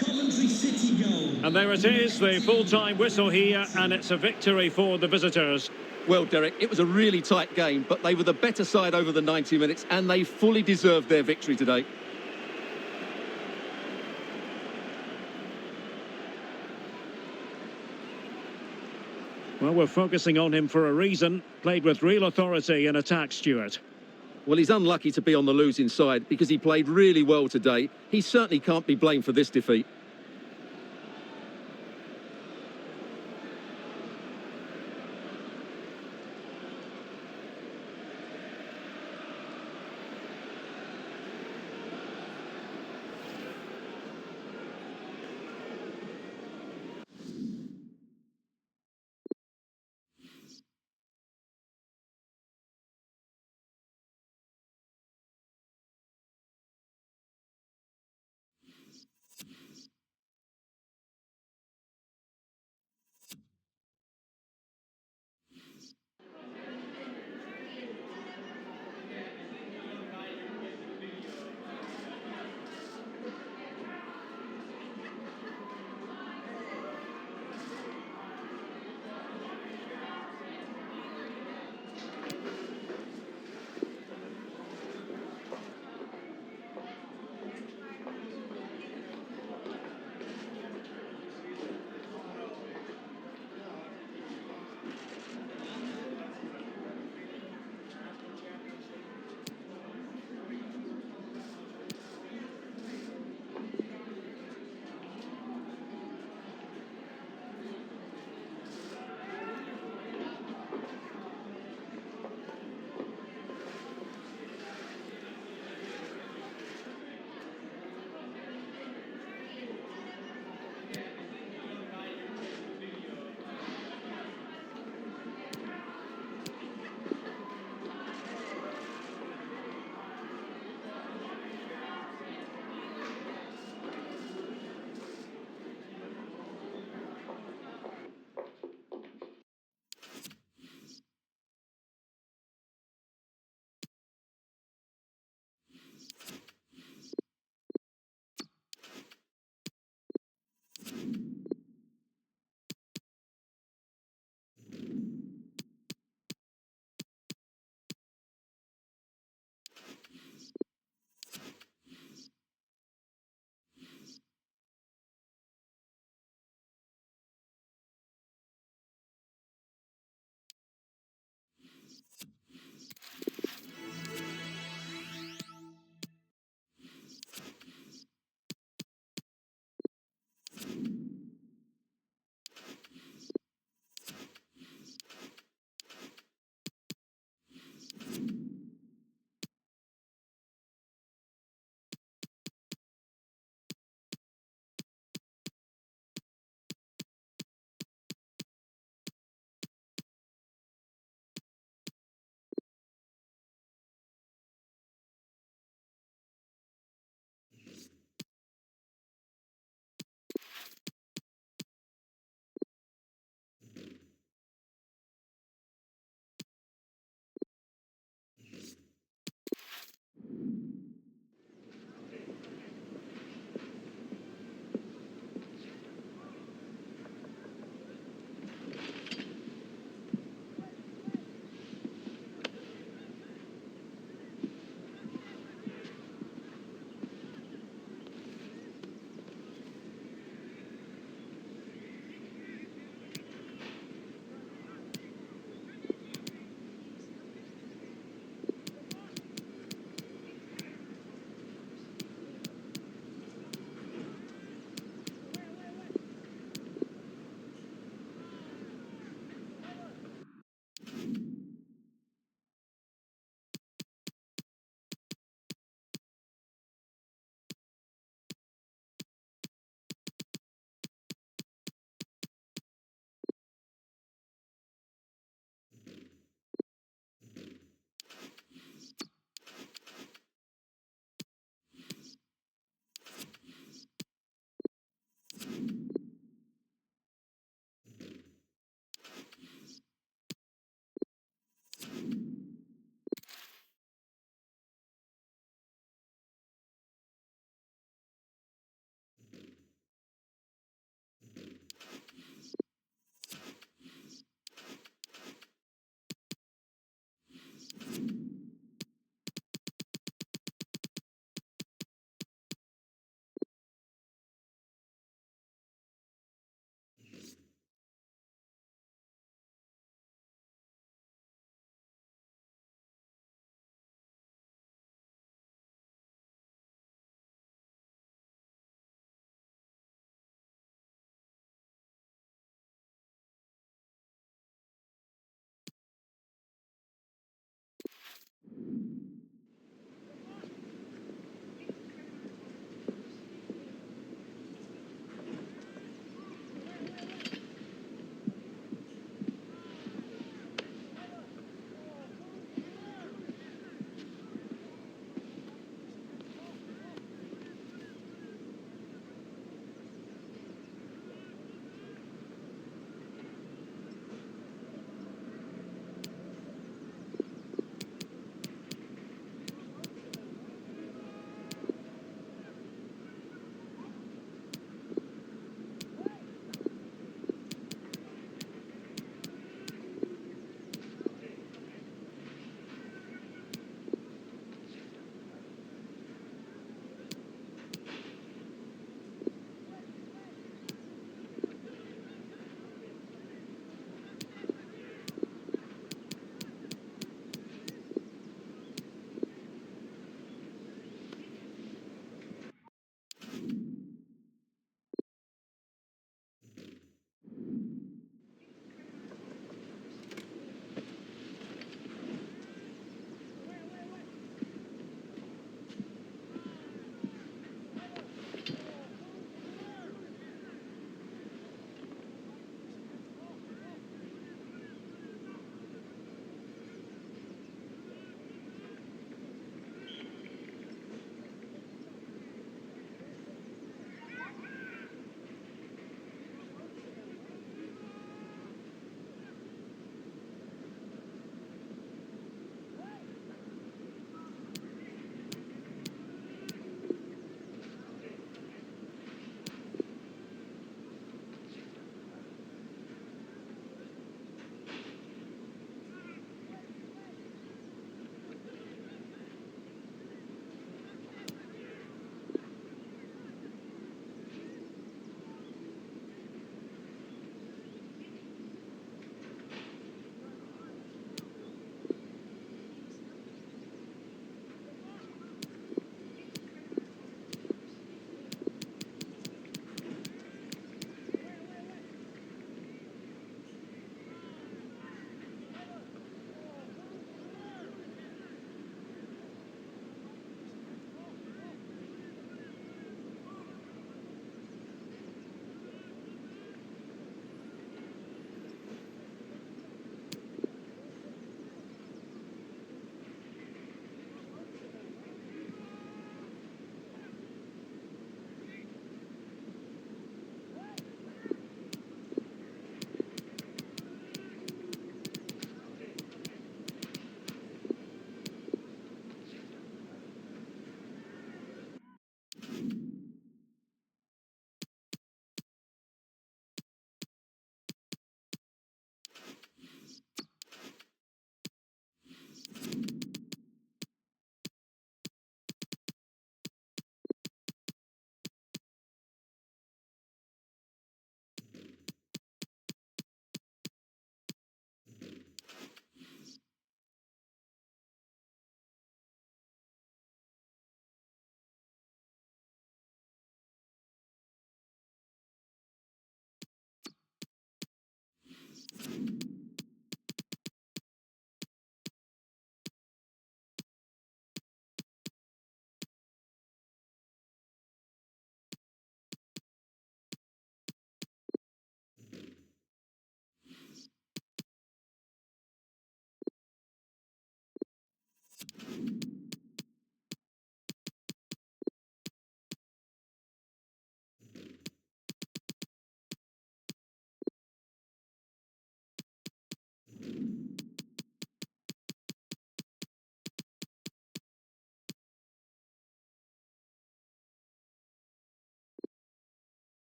Coventry City goal. And there it is, the full-time whistle here, and it's a victory for the visitors. Well, Derek, it was a really tight game, but they were the better side over the 90 minutes, and they fully deserved their victory today. Well, we're focusing on him for a reason. Played with real authority in attack, Stuart. Well, he's unlucky to be on the losing side because he played really well today. He certainly can't be blamed for this defeat.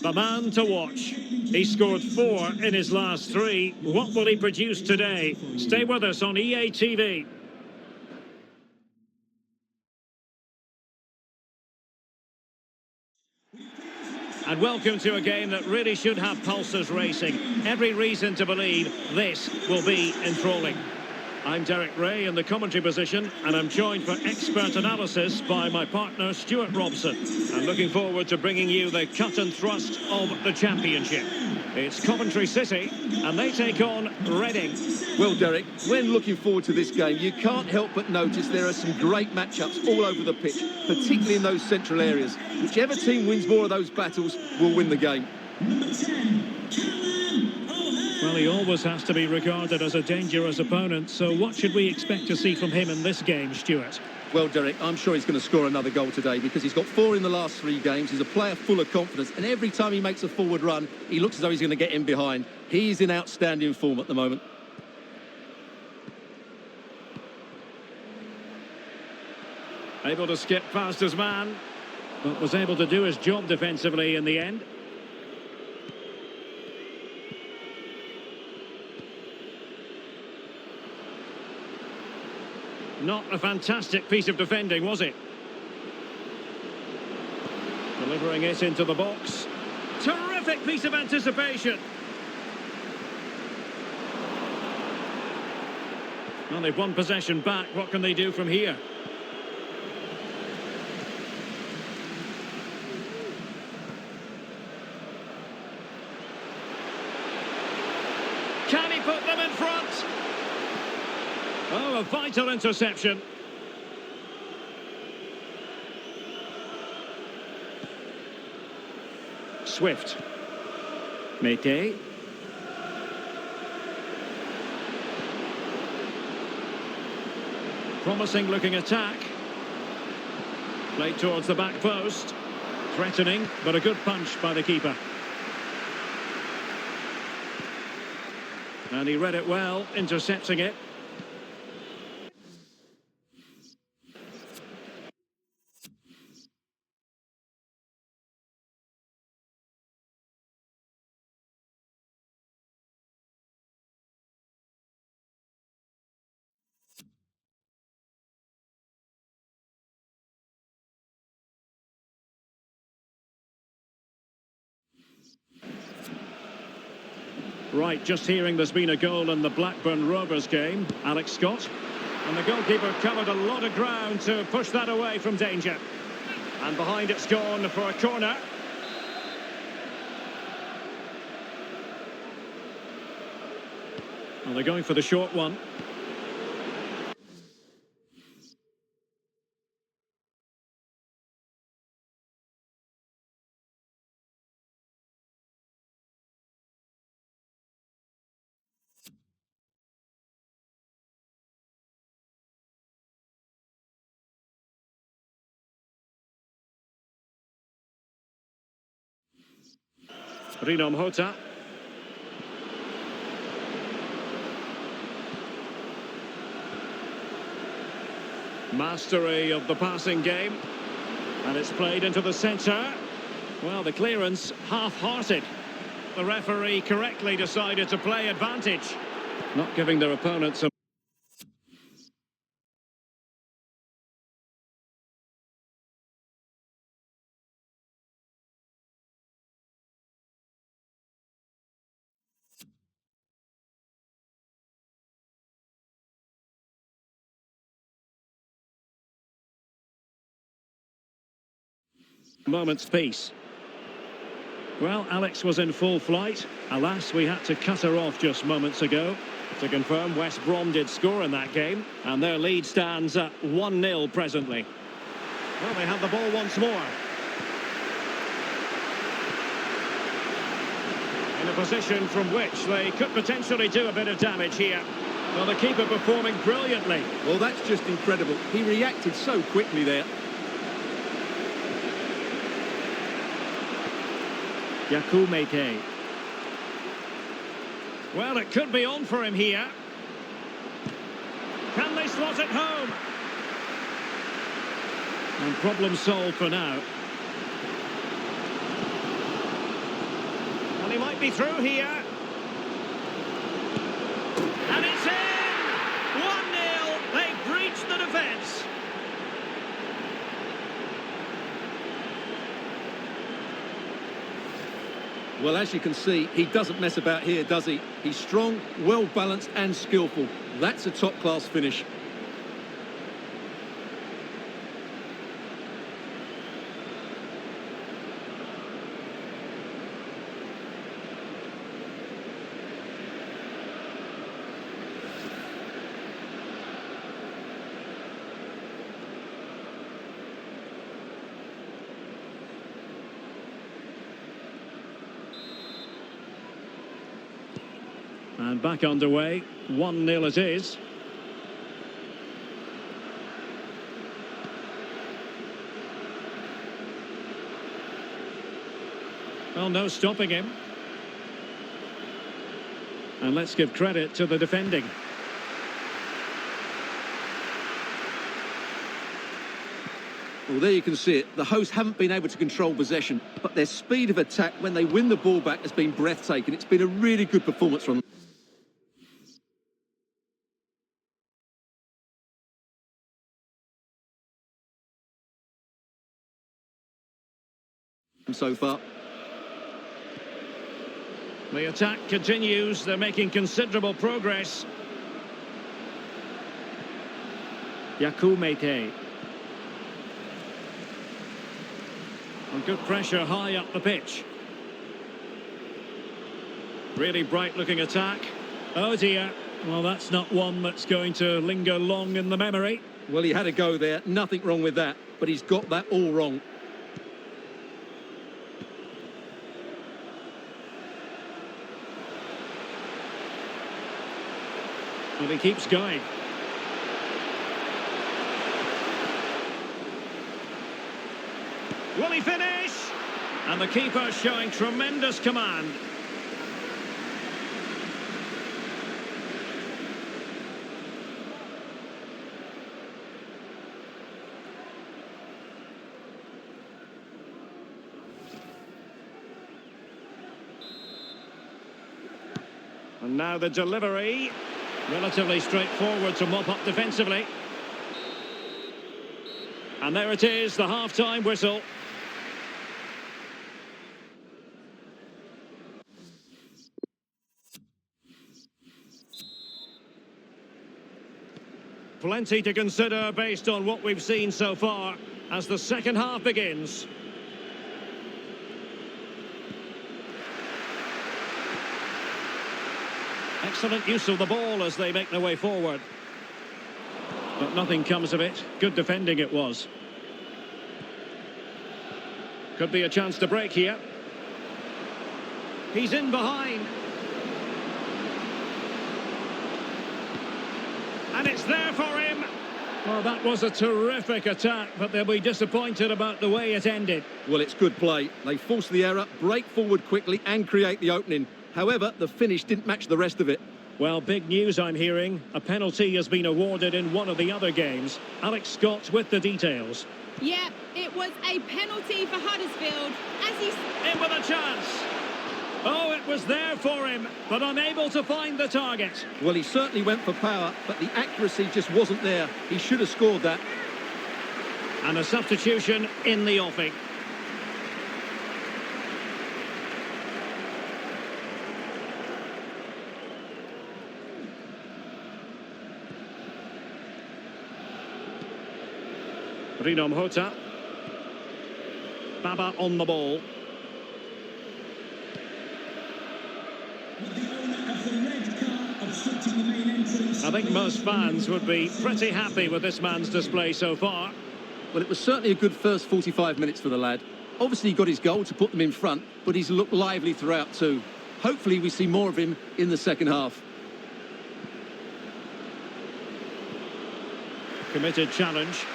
The man to watch. He scored 4 in his last 3. What will he produce today? Stay with us on EA TV. And welcome to a game that really should have pulses racing. Every reason to believe this will be enthralling. I'm Derek Ray in the commentary position, and I'm joined for expert analysis by my partner Stuart Robson. I'm looking forward to bringing you the cut and thrust of the championship. It's Coventry City, and they take on Reading. Well, Derek, when looking forward to this game, you can't help but notice there are some great matchups all over the pitch, particularly in those central areas. Whichever team wins more of those battles will win the game. Number 10, Well, he always has to be regarded as a dangerous opponent, so what should we expect to see from him in this game, Stuart? Well, Derek, I'm sure he's going to score another goal today because he's got 4 in the last 3 games. He's a player full of confidence, and every time he makes a forward run, he looks as though he's going to get in behind. He's in outstanding form at the moment. Able to skip past his man, but was able to do his job defensively in the end. Not a fantastic piece of defending, was it? Delivering it into the box. Terrific piece of anticipation. Well, they've won possession back. What can they do from here? Can he put them in front? Oh, a vital interception. Swift. Mete. Promising looking attack. Played towards the back post. Threatening, but a good punch by the keeper. And he read it well, intercepting it. Right, just hearing there's been a goal in the Blackburn Rovers game. Alex Scott. And the goalkeeper covered a lot of ground to push that away from danger. And behind it's gone for a corner. And they're going for the short one. Rinom Hota. Mastery of the passing game. And it's played into the centre. Well, the clearance half-hearted. The referee correctly decided to play advantage, not giving their opponents a moment's peace. Well, Alex was in full flight. Alas, we had to cut her off just moments ago. To confirm, West Brom did score in that game, and their lead stands at 1-0 presently. Well, they have the ball once more. In a position from which they could potentially do a bit of damage here. Well, the keeper performing brilliantly. Well, that's just incredible. He reacted so quickly there. Yakumete. Well, it could be on for him here. Can they slot it home? And problem solved for now. And he might be through here. And it's in! 1-0. They've breached the defence. Well, as you can see, he doesn't mess about here, does he? He's strong, well-balanced and skillful. That's a top-class finish. And back underway, 1-0 it is. Well, no stopping him. And let's give credit to the defending. Well, there you can see it. The hosts haven't been able to control possession, but their speed of attack when they win the ball back has been breathtaking. It's been a really good performance from them so far. The attack continues. They're making considerable progress. Yakumete. And good pressure high up the pitch. Really bright-looking attack. Oh dear. Well, that's not one that's going to linger long in the memory. Well, he had a go there. Nothing wrong with that. But he's got that all wrong. Well, he keeps going. Will he finish? And the keeper showing tremendous command. And now the delivery. Relatively straightforward to mop up defensively. And there it is, the half-time whistle. Plenty to consider based on what we've seen so far as the second half begins. Excellent use of the ball as they make their way forward. But nothing comes of it. Good defending it was. Could be a chance to break here. He's in behind. And it's there for him. Well, that was a terrific attack, but they'll be disappointed about the way it ended. Well, it's good play. They force the error, break forward quickly and create the opening. However, the finish didn't match the rest of it. Well, big news I'm hearing. A penalty has been awarded in one of the other games. Alex Scott with the details. Yeah, it was a penalty for Huddersfield as he's In with a chance. Oh, it was there for him, but unable to find the target. Well, he certainly went for power, but the accuracy just wasn't there. He should have scored that. And a substitution in the offing. Rino Mhota. Baba on the ball. With the owner of the red car obstructing the main entrance. I think most fans would be pretty happy with this man's display so far. Well, it was certainly a good first 45 minutes for the lad. Obviously, he got his goal to put them in front, but he's looked lively throughout too. Hopefully, we see more of him in the second half. Committed challenge.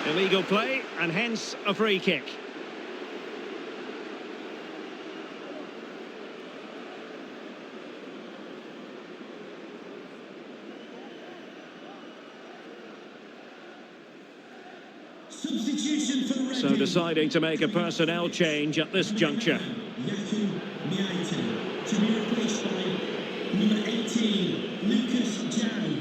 Illegal play, and hence a free kick. Substitution for Reading. So deciding to make a personnel change at this juncture. Yaku Miaita to be replaced by number 18, Lucas Zhao.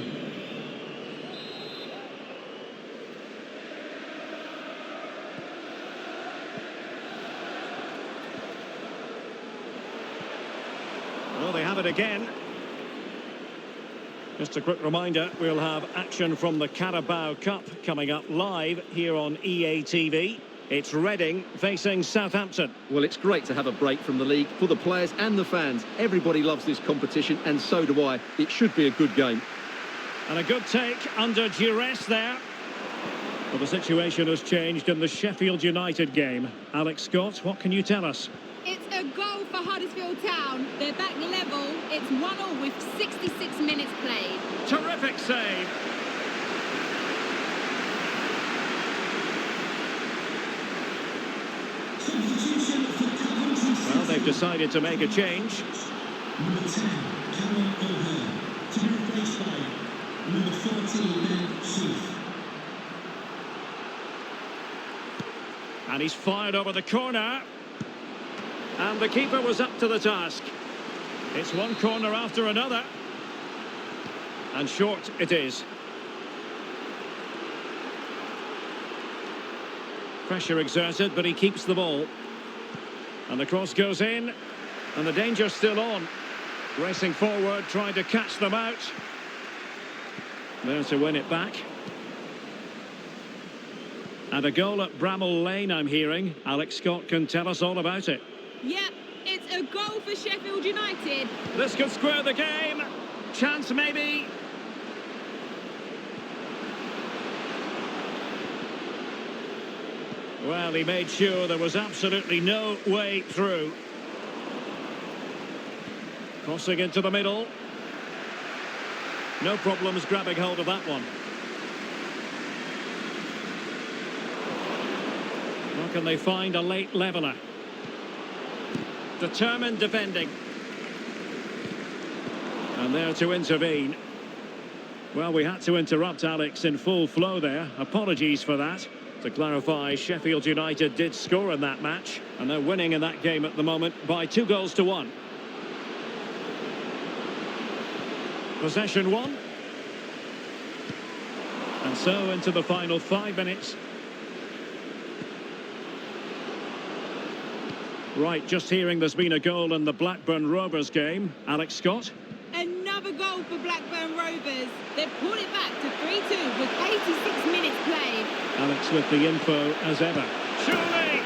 have it again. Just a quick reminder, we'll have action from the Carabao Cup coming up live here on EA TV. It's Reading facing Southampton. Well, it's great to have a break from the league for the players and the fans. Everybody loves this competition, and so do I. It should be a good game. And a good take under duress there. Well, the situation has changed in the Sheffield United game. Alex Scott, what can you tell us? It's a goal for Huddersfield Town. They're back level. It's 1-1 with 66 minutes played. Terrific save. Substitution for Coventry. Well, they've decided to make a change. Number 10, Cameron O'Hare, to be replaced by number 14, Ben Sheaf. And he's fired over the corner. And the keeper was up to the task. It's one corner after another. And short it is. Pressure exerted, but he keeps the ball. And the cross goes in. And the danger's still on. Racing forward, trying to catch them out. There to win it back. And a goal at Bramall Lane, I'm hearing. Alex Scott can tell us all about it. Yep, it's a goal for Sheffield United. This could square the game. Chance maybe. Well, he made sure there was absolutely no way through. Crossing into the middle. No problems grabbing hold of that one. How can they find a late leveller? Determined defending. And there to intervene. Well, we had to interrupt Alex in full flow there. Apologies for that. To clarify, Sheffield United did score in that match, and they're winning in that game at the moment by 2-1. Possession won. And so into the final 5 minutes. Right, just hearing there's been a goal in the Blackburn Rovers game. Alex Scott. Another goal for Blackburn Rovers. They've pulled it back to 3-2 with 86 minutes played. Alex with the info as ever. Surely!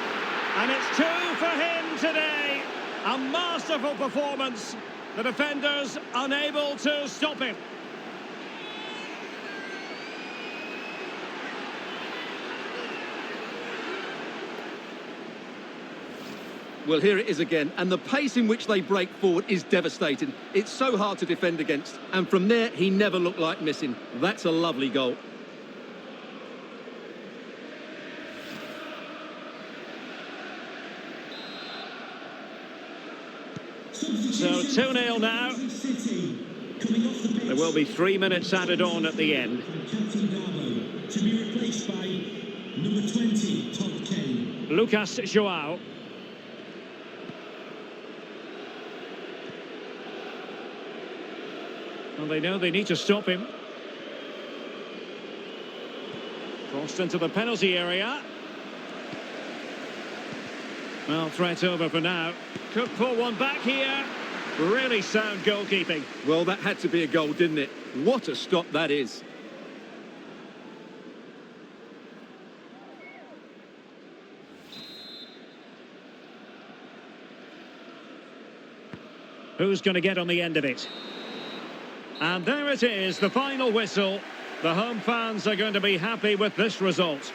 And it's 2 for him today. A masterful performance. The defenders unable to stop him. Well, here it is again, and the pace in which they break forward is devastating. It's so hard to defend against, and from there, he never looked like missing. That's a lovely goal. So 2-0 now. There will be 3 minutes added on at the end. To be replaced by number 20, Todd Kane. Lucas João. Well, they know they need to stop him. Crossed into the penalty area. Well, threat over for now. Could pull one back here. Really sound goalkeeping. Well, that had to be a goal, didn't it? What a stop that is. Who's going to get on the end of it? And there it is, the final whistle. The home fans are going to be happy with this result.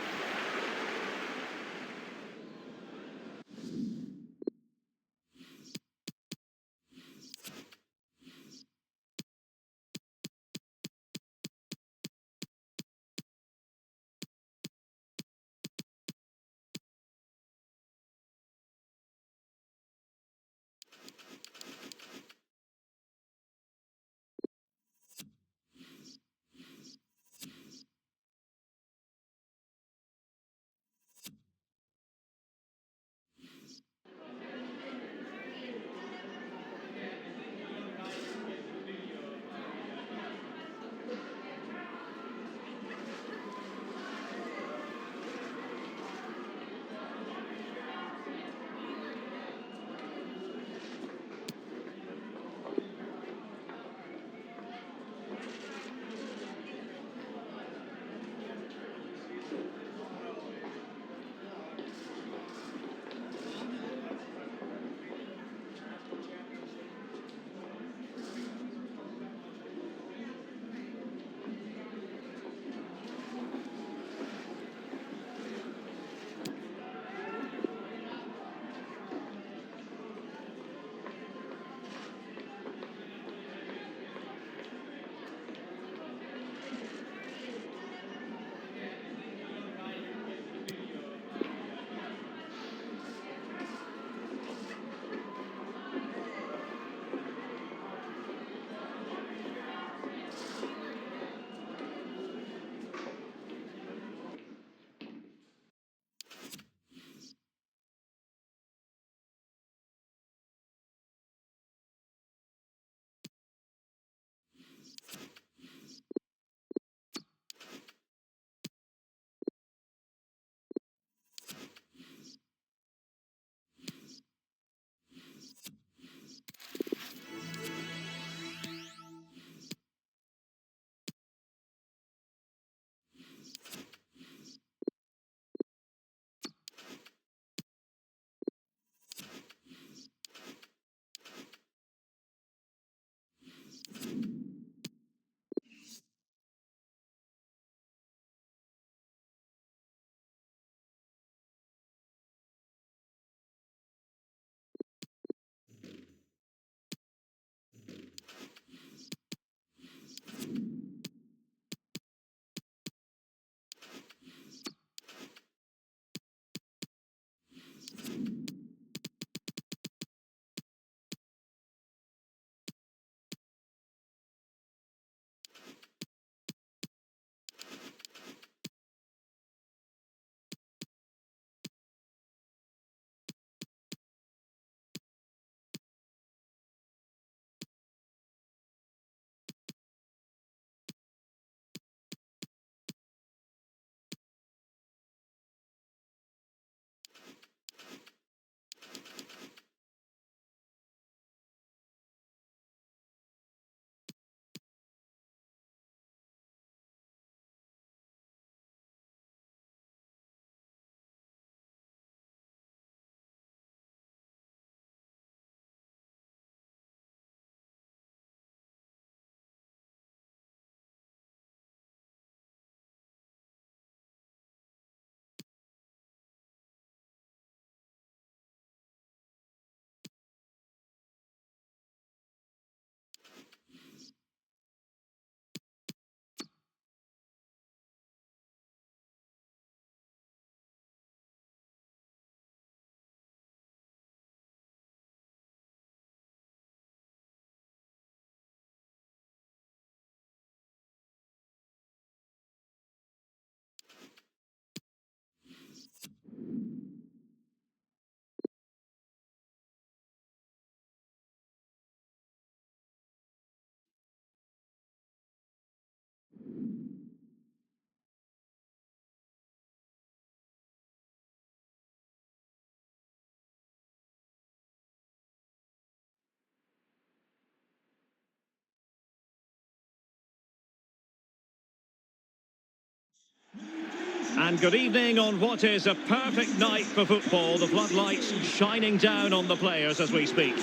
And good evening on what is a perfect night for football. The floodlights shining down on the players as we speak.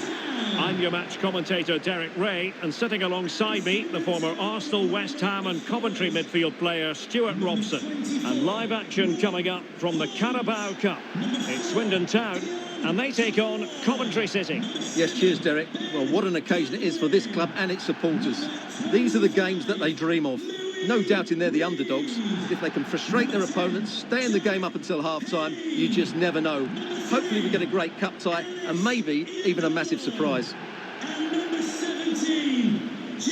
I'm your match commentator Derek Ray, and sitting alongside me, the former Arsenal, West Ham and Coventry midfield player Stuart Robson. And live action coming up from the Carabao Cup. It's Swindon Town, and they take on Coventry City. Yes, cheers, Derek. Well, what an occasion it is for this club and its supporters. These are the games that they dream of. No doubting they're the underdogs. If they can frustrate their opponents, stay in the game up until half-time, you just never know. Hopefully we get a great cup tie and maybe even a massive surprise. And number 17.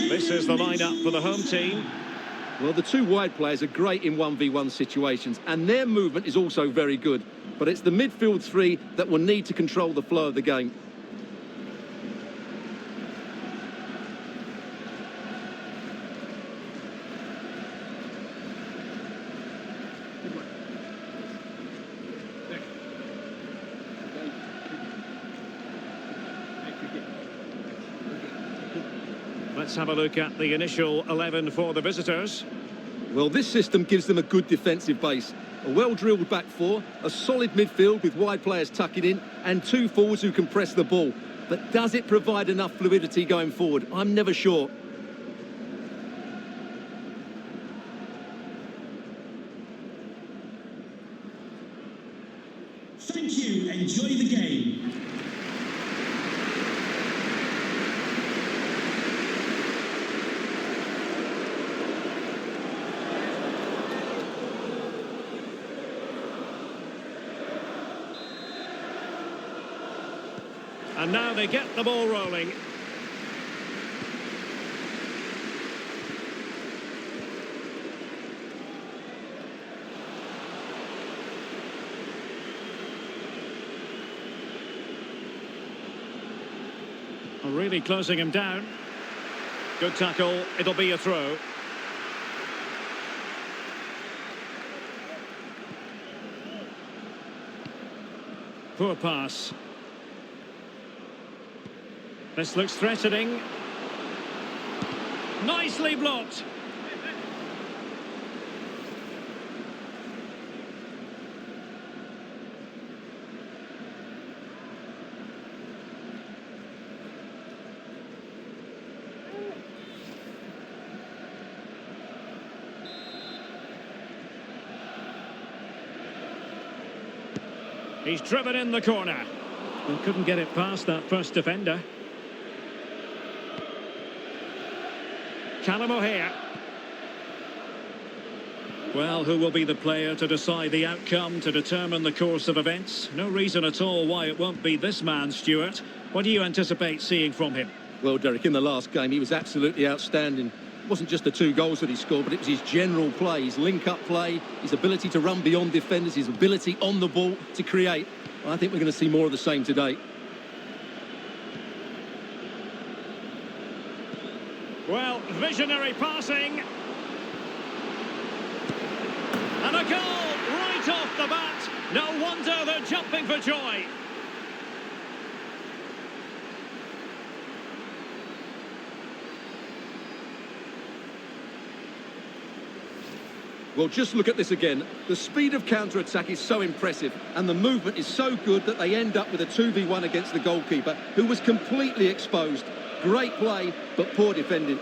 This is the lineup for the home team. Well, the two wide players are great in 1v1 situations, and their movement is also very good. But it's the midfield three that will need to control the flow of the game. Let's have a look at the initial 11 for the visitors. Well, this system gives them a good defensive base. A well-drilled back four, a solid midfield with wide players tucking in, and two forwards who can press the ball. But does it provide enough fluidity going forward? I'm never sure. Thank you. Enjoy the game. And now they get the ball rolling. Really closing him down. Good tackle. It'll be a throw. Poor pass. This looks threatening. Nicely blocked. He's driven in the corner. Well, couldn't get it past that first defender. Callum O'Hare. Well, who will be the player to decide the outcome, to determine the course of events? No reason at all why it won't be this man, Stuart. What do you anticipate seeing from him? Well, Derek, in the last game, he was absolutely outstanding. It wasn't just the 2 goals that he scored, but it was his general play, his link-up play, his ability to run beyond defenders, his ability on the ball to create. I think we're going to see more of the same today. Well, visionary passing. And a goal right off the bat. No wonder they're jumping for joy. Well, just look at this again. The speed of counter-attack is so impressive, and the movement is so good that they end up with a 2v1 against the goalkeeper, who was completely exposed. Great play, but poor defending.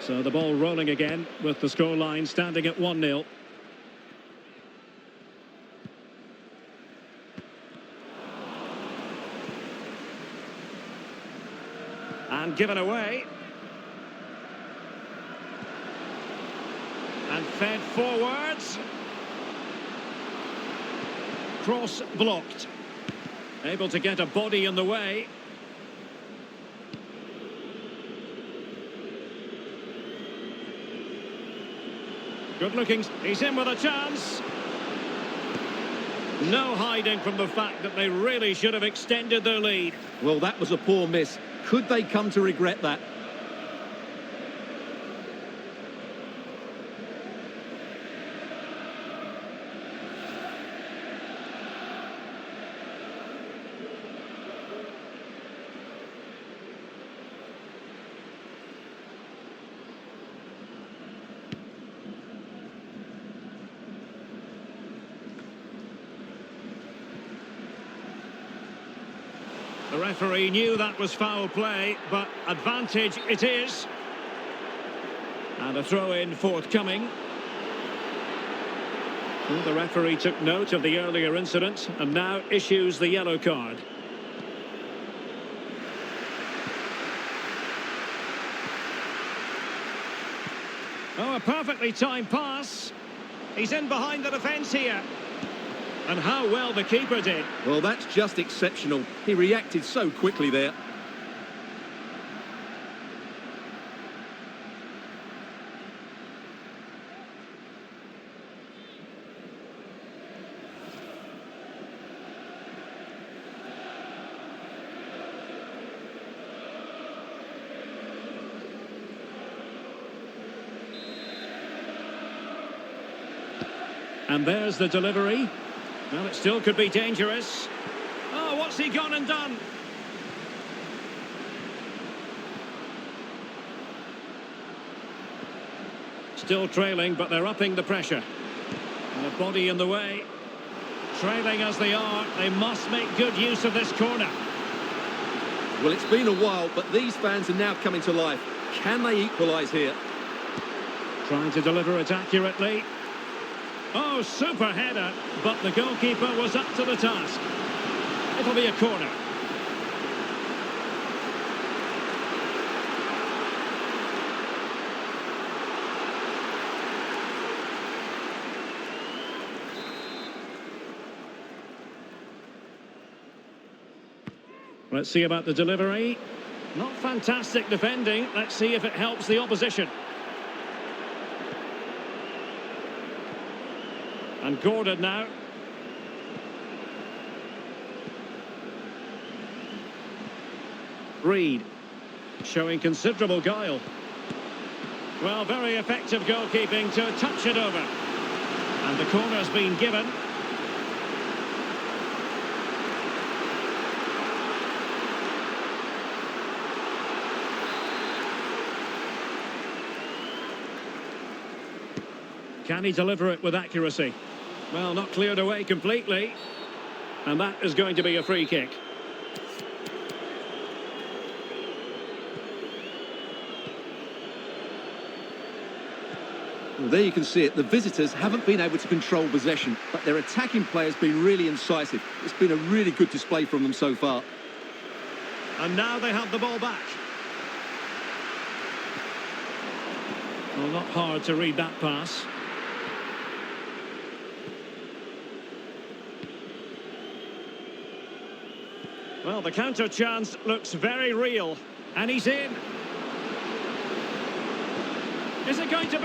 So the ball rolling again, with the scoreline standing at 1-0. And given away. And fed forwards. Cross blocked. Able to get a body in the way. Good looking. He's in with a chance. No hiding from the fact that they really should have extended their lead. Well, that was a poor miss. Could they come to regret that? The referee knew that was foul play, but advantage it is. And a throw-in forthcoming. Well, the referee took note of the earlier incident and now issues the yellow card. Oh, a perfectly timed pass. He's in behind the defence here. And how well the keeper did. Well, that's just exceptional. He reacted so quickly there. And there's the delivery. Well, it still could be dangerous. Oh, what's he gone and done? Still trailing, but they're upping the pressure. And a body in the way. Trailing as they are, they must make good use of this corner. Well, it's been a while, but these fans are now coming to life. Can they equalise here? Trying to deliver it accurately. Oh, super header, but the goalkeeper was up to the task. It'll be a corner. Let's see about the delivery. Not fantastic defending. Let's see if it helps the opposition. And Gordon now. Reed, showing considerable guile. Well, very effective goalkeeping to touch it over. And the corner's been given. Can he deliver it with accuracy? Well, not cleared away completely. And that is going to be a free kick. Well, there you can see it. The visitors haven't been able to control possession, but their attacking play has been really incisive. It's been a really good display from them so far. And now they have the ball back. Well, not hard to read that pass. Well, the counter chance looks very real. And he's in. Is it going to be?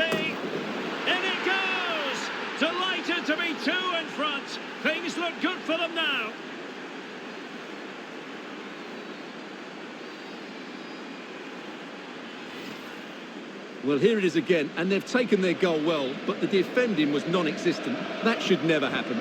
In it goes! Delighted to be two in front. Things look good for them now. Well, here it is again, and they've taken their goal well, but the defending was non-existent. That should never happen.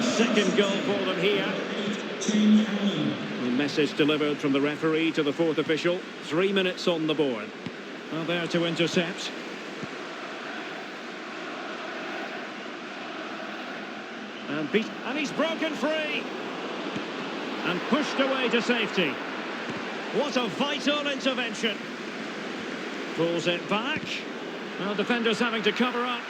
Second goal for them here. The message delivered from the referee to the fourth official. 3 minutes on the board. Well, there to intercept. And he's broken free. And pushed away to safety. What a vital intervention. Pulls it back. Well, defenders having to cover up.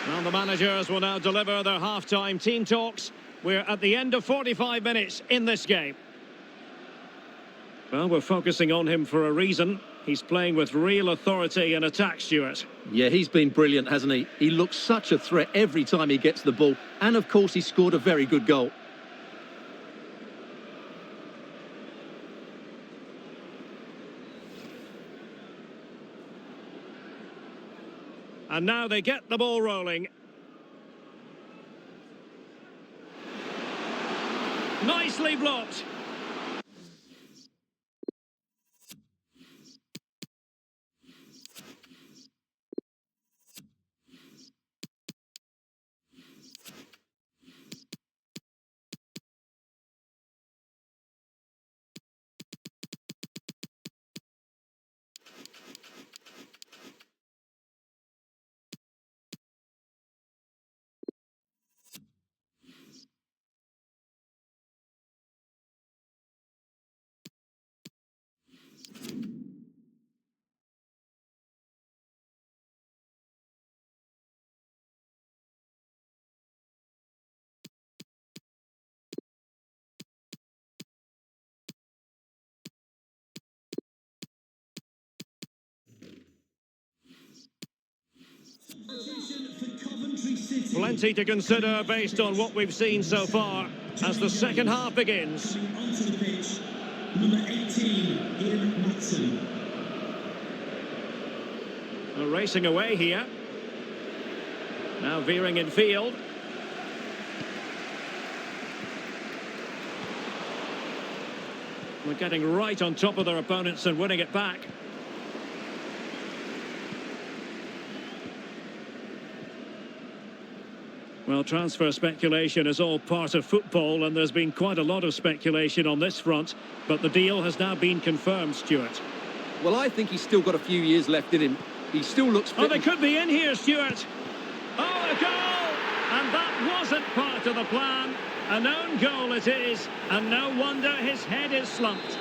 Well, the managers will now deliver their half-time team talks. We're at the end of 45 minutes in this game. Well, we're focusing on him for a reason. He's playing with real authority in attack, Stuart. Yeah, he's been brilliant, hasn't he? He looks such a threat every time he gets the ball. And, of course, he scored a very good goal. And now they get the ball rolling. Nicely blocked. Plenty to consider based on what we've seen so far as the second half begins. Coming onto the pitch, number 18, Ian Matson. They're racing away here. Now veering in field. We're getting right on top of their opponents and winning it back. Well, transfer speculation is all part of football, and there's been quite a lot of speculation on this front, but the deal has now been confirmed, Stuart. Well, I think he's still got a few years left in him. He still looks fit. Oh, they could be in here, Stuart. Oh, a goal! And that wasn't part of the plan. A known goal it is, and no wonder his head is slumped.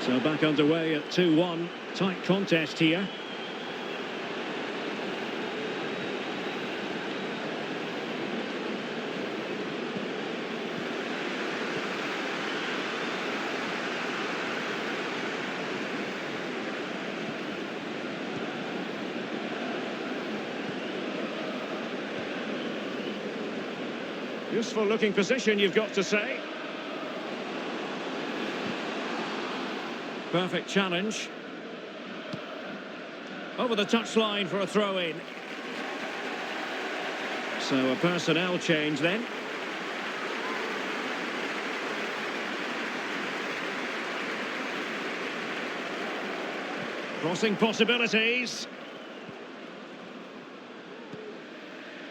So back underway at 2-1. Tight contest here. Useful looking position, you've got to say. Perfect challenge. Over the touchline for a throw-in. So a personnel change then. Crossing possibilities.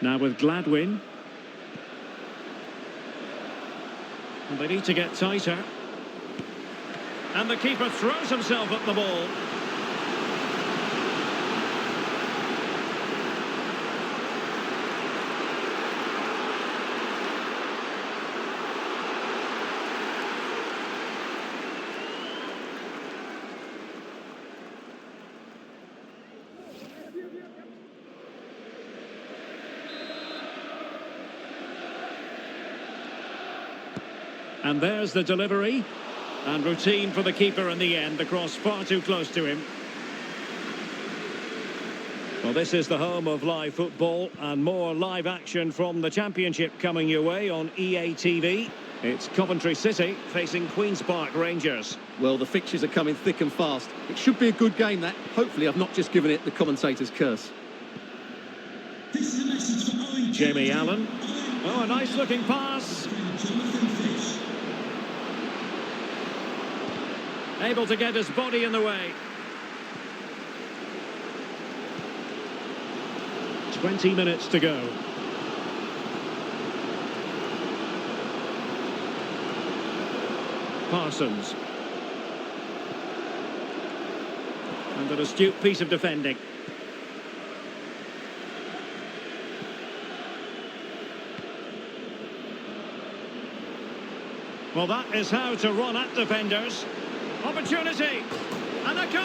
Now with Gladwin. And they need to get tighter. And the keeper throws himself at the ball. And there's the delivery. And routine for the keeper in the end. The cross far too close to him. Well, this is the home of live football and more live action from the Championship coming your way on EA TV. It's Coventry City facing Queen's Park Rangers. Well, the fixtures are coming thick and fast. It should be a good game, that. Hopefully I've not just given it the commentator's curse. This is a message for Owen. Jamie Allen. Oh, a nice looking pass. Able to get his body in the way. 20 minutes to go. Parsons. And an astute piece of defending. Well, that is how to run at defenders. Opportunity, and a goal!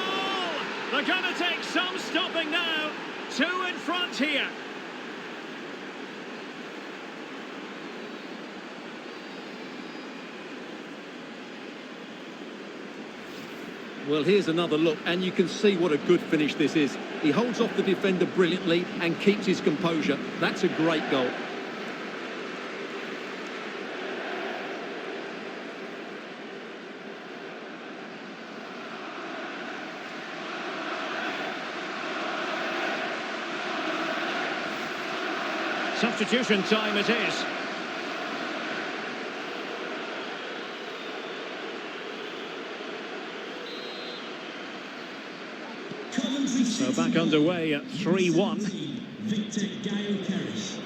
They're going to take some stopping now. 2 in front here. Well, here's another look, and you can see what a good finish this is. He holds off the defender brilliantly and keeps his composure. That's a great goal. Substitution time it is. So back underway at 3-1. Victor Gaio-Keris.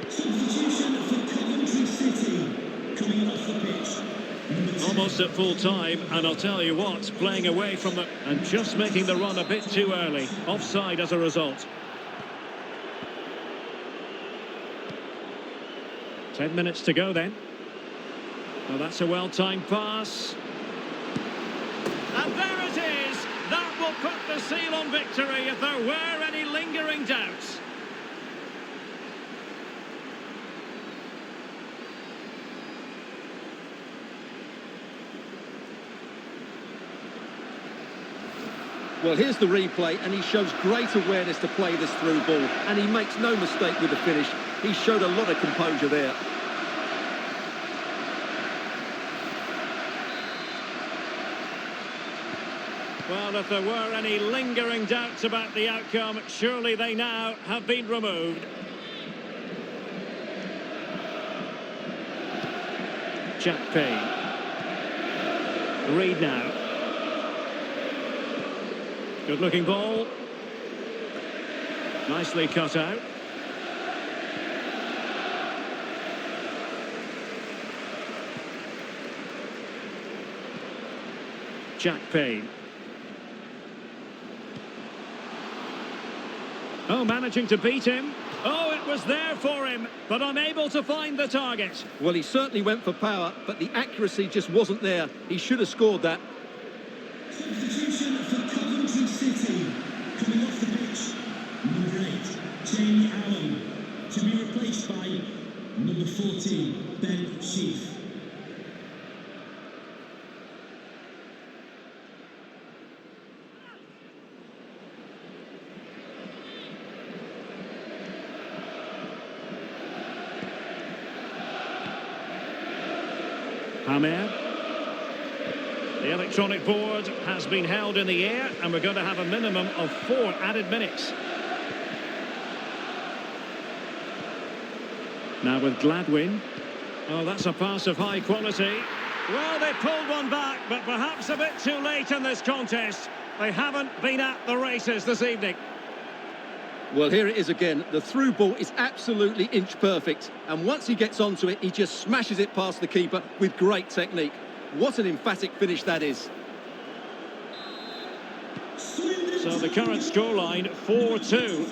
Substitution for Coventry City coming off the pitch. Almost at full time, and I'll tell you what, playing away from the... and just making the run a bit too early. Offside as a result. 10 minutes to go then. Well, that's a well-timed pass. And there it is! That will put the seal on victory if there were any lingering doubts. Well, here's the replay, and he shows great awareness to play this through ball, and he makes no mistake with the finish. He showed a lot of composure there. Well, if there were any lingering doubts about the outcome, surely they now have been removed. Jack Payne. Reed now. Good-looking ball. Nicely cut out. Jack Payne. Oh, managing to beat him. Oh, it was there for him, but unable to find the target. Well, he certainly went for power, but the accuracy just wasn't there. He should have scored that. Substitution for Coventry City. Coming off the pitch, number 8, Jamie Allen. To be replaced by number 14, Ben Sheaf. Hamer. The electronic board has been held in the air, and we're going to have a minimum of 4 added minutes. Now with Gladwin. Oh, that's a pass of high quality. Well, they pulled one back, but perhaps a bit too late in this contest. They haven't been at the races this evening. Well, here it is again. The through ball is absolutely inch perfect. And once he gets onto it, he just smashes it past the keeper with great technique. What an emphatic finish that is. So the current scoreline, 4-2.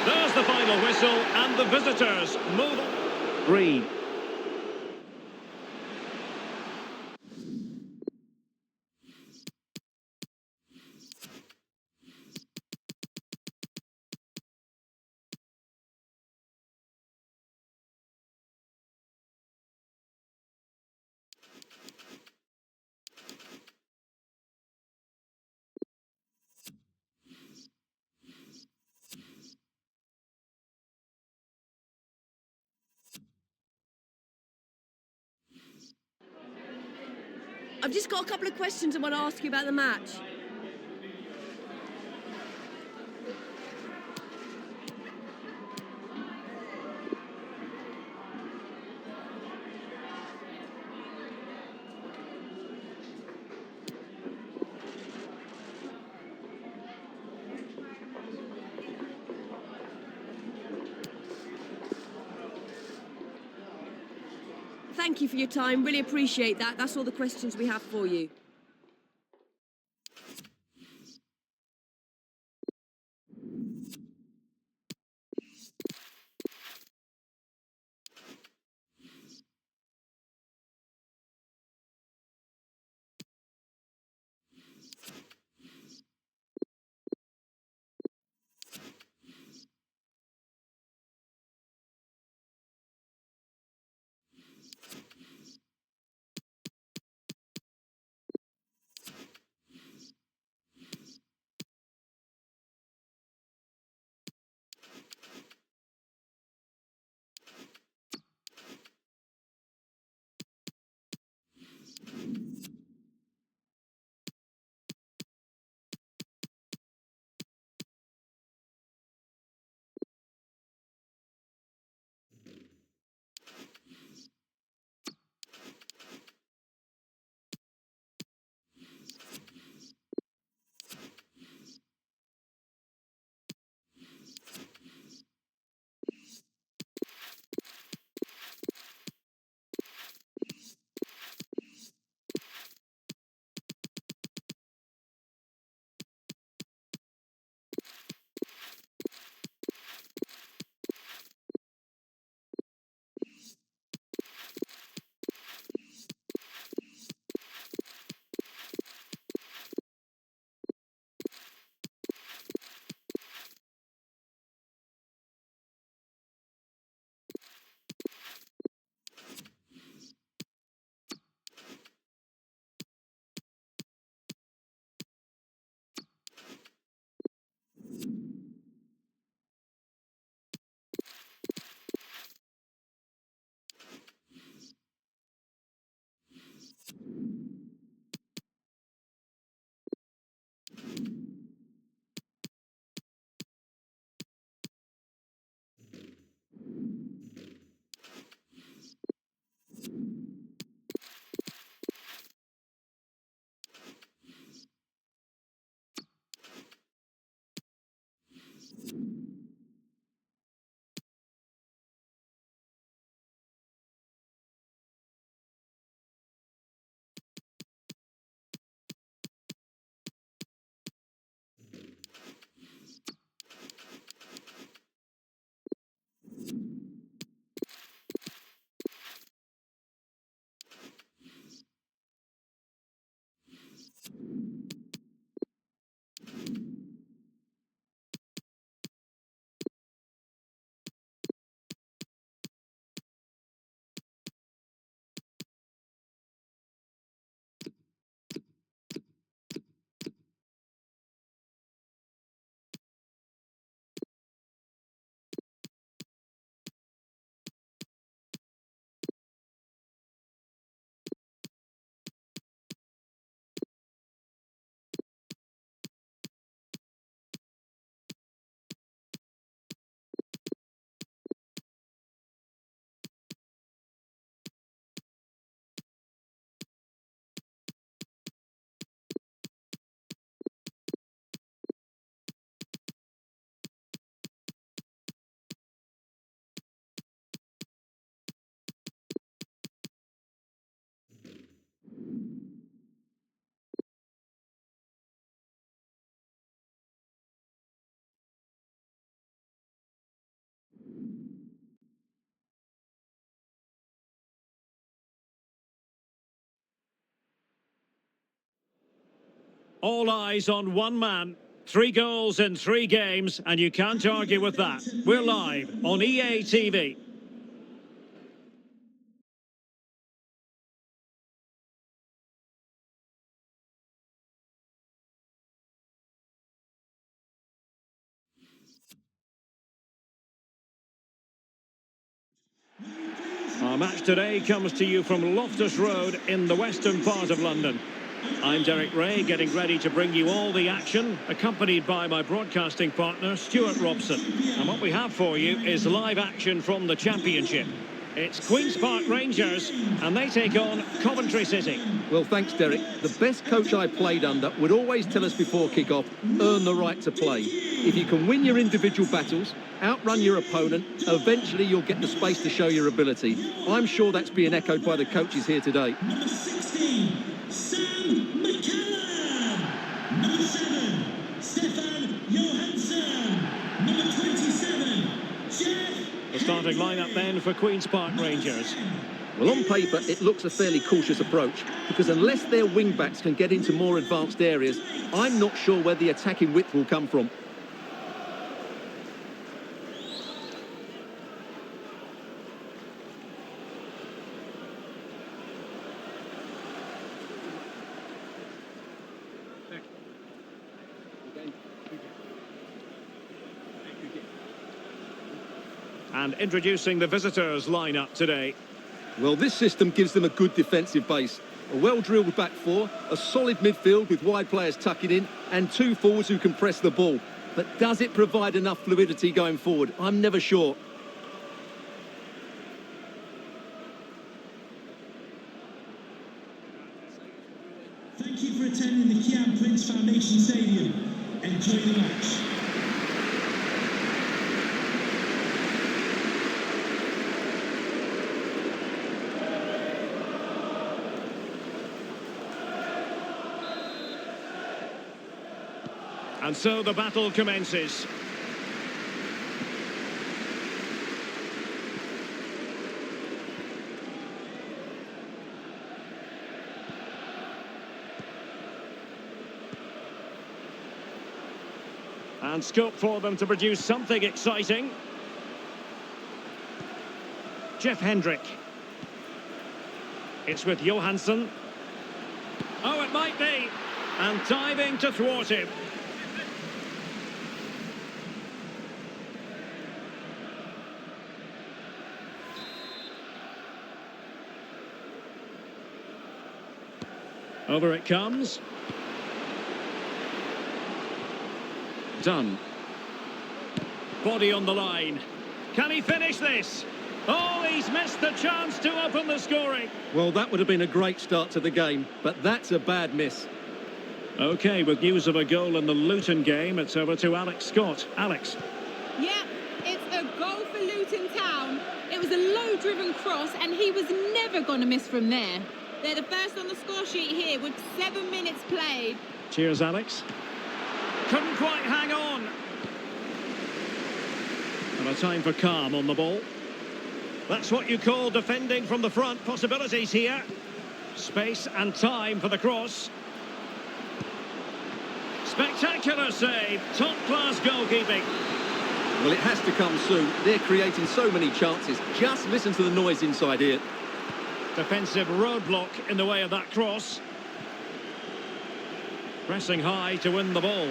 There's the final whistle, and the visitors move on. Reed. I've just got a couple of questions I want to ask you about the match. Thank you for your time. Really appreciate that. That's all the questions we have for you. All eyes on one man. 3 goals in 3 games, and you can't argue with that. We're live on EA TV. Our match today comes to you from Loftus Road in the western part of London. I'm Derek Ray, getting ready to bring you all the action, accompanied by my broadcasting partner, Stuart Robson. And what we have for you is live action from the Championship. It's Queen's Park Rangers, and they take on Coventry City. Well, thanks, Derek. The best coach I played under would always tell us before kick-off, earn the right to play. If you can win your individual battles, outrun your opponent, eventually you'll get the space to show your ability. I'm sure that's being echoed by the coaches here today. Number 16, Sam McCallum. Number 7, Stefan Johansson. Number 27, Jeff. The starting lineup then for Queen's Park Rangers. Well, on paper, it looks a fairly cautious approach, because unless their wing-backs can get into more advanced areas, I'm not sure where the attacking width will come from. And introducing the visitors' lineup today. Well, this system gives them a good defensive base. A well-drilled back four, a solid midfield with wide players tucking in, and 2 forwards who can press the ball. But does it provide enough fluidity going forward? I'm never sure. Thank you for attending the Kian Prince Foundation Stadium. Enjoy the match. And so the battle commences. And scope for them to produce something exciting. Jeff Hendrick. It's with Johansson. Oh, it might be. And diving to thwart him. Over it comes. Done. Body on the line. Can he finish this? Oh, he's missed the chance to open the scoring. Well, that would have been a great start to the game, but that's a bad miss. OK, with news of a goal in the Luton game, it's over to Alex Scott. Alex. Yeah, it's a goal for Luton Town. It was a low-driven cross, and he was never going to miss from there. They're the first on the score sheet here with 7 minutes played. Cheers, Alex. Couldn't quite hang on. And a time for calm on the ball. That's what you call defending from the front. Possibilities here. Space and time for the cross. Spectacular save. Top-class goalkeeping. Well, it has to come soon. They're creating so many chances. Just listen to the noise inside here. Defensive roadblock in the way of that cross. Pressing high to win the ball.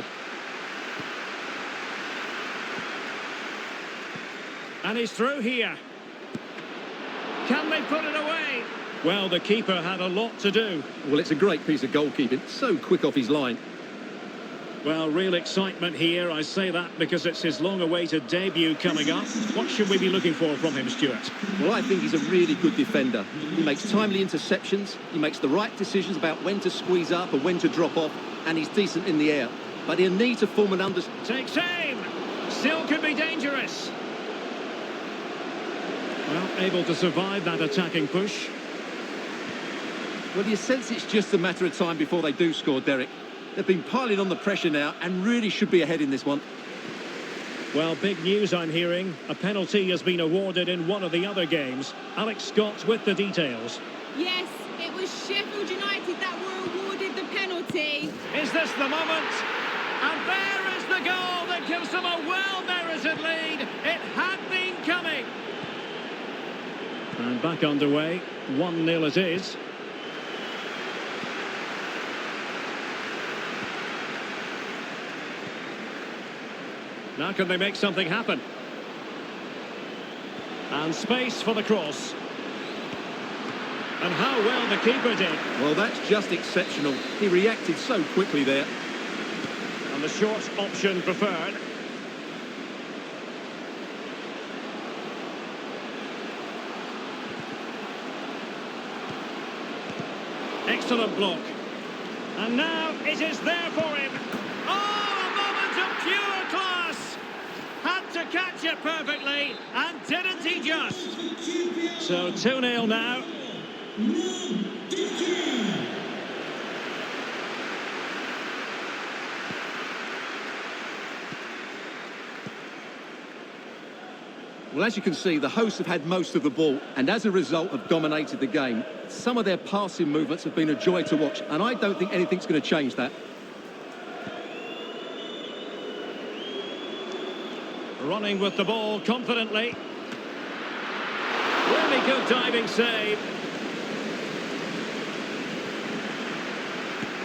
And he's through here. Can they put it away? Well, the keeper had a lot to do. Well, it's a great piece of goalkeeping. So quick off his line. Well, real excitement here. I say that because it's his long-awaited debut coming up. What should we be looking for from him, Stuart? Well, I think he's a really good defender. He makes timely interceptions, he makes the right decisions about when to squeeze up and when to drop off, and he's decent in the air. But he'll need to form an Takes aim! Still could be dangerous. Well, able to survive that attacking push. Well, you sense it's just a matter of time before they do score, Derek. They've been piling on the pressure now and really should be ahead in this one. Well, big news I'm hearing. A penalty has been awarded in one of the other games. Alex Scott with the details. Yes, it was Sheffield United that were awarded the penalty. penalty. Is this the moment? And there is the goal that gives them a well-merited lead. It had been coming. And back underway. 1-0 it is. Now can they make something happen? And space for the cross. And how well the keeper did. Well, that's just exceptional. He reacted so quickly there. And the short option preferred. Excellent block. And now it is there for him. Oh, a moment of pure class. Had to catch it perfectly, and didn't he just? So 2-0 now. Well, as you can see, the hosts have had most of the ball and as a result have dominated the game. Some of their passing movements have been a joy to watch, and I don't think anything's going to change that. Running with the ball confidently. Really good diving save.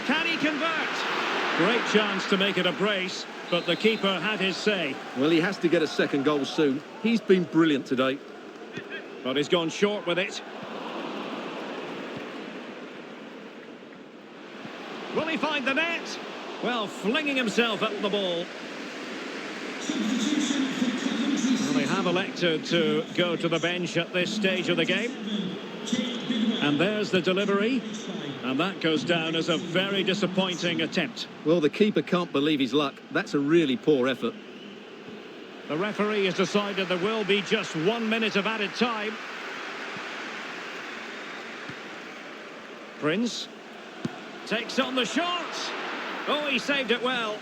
Can he convert? Great chance to make it a brace, but the keeper had his say. Well, he has to get a second goal soon. He's been brilliant today. But he's gone short with it. Will he find the net? Well, flinging himself at the ball. Well, they have elected to go to the bench at this stage of the game. And there's the delivery. And that goes down as a very disappointing attempt. Well, the keeper can't believe his luck. That's a really poor effort. The referee has decided there will be just 1 minute of added time. Prince takes on the shot. Oh, he saved it well.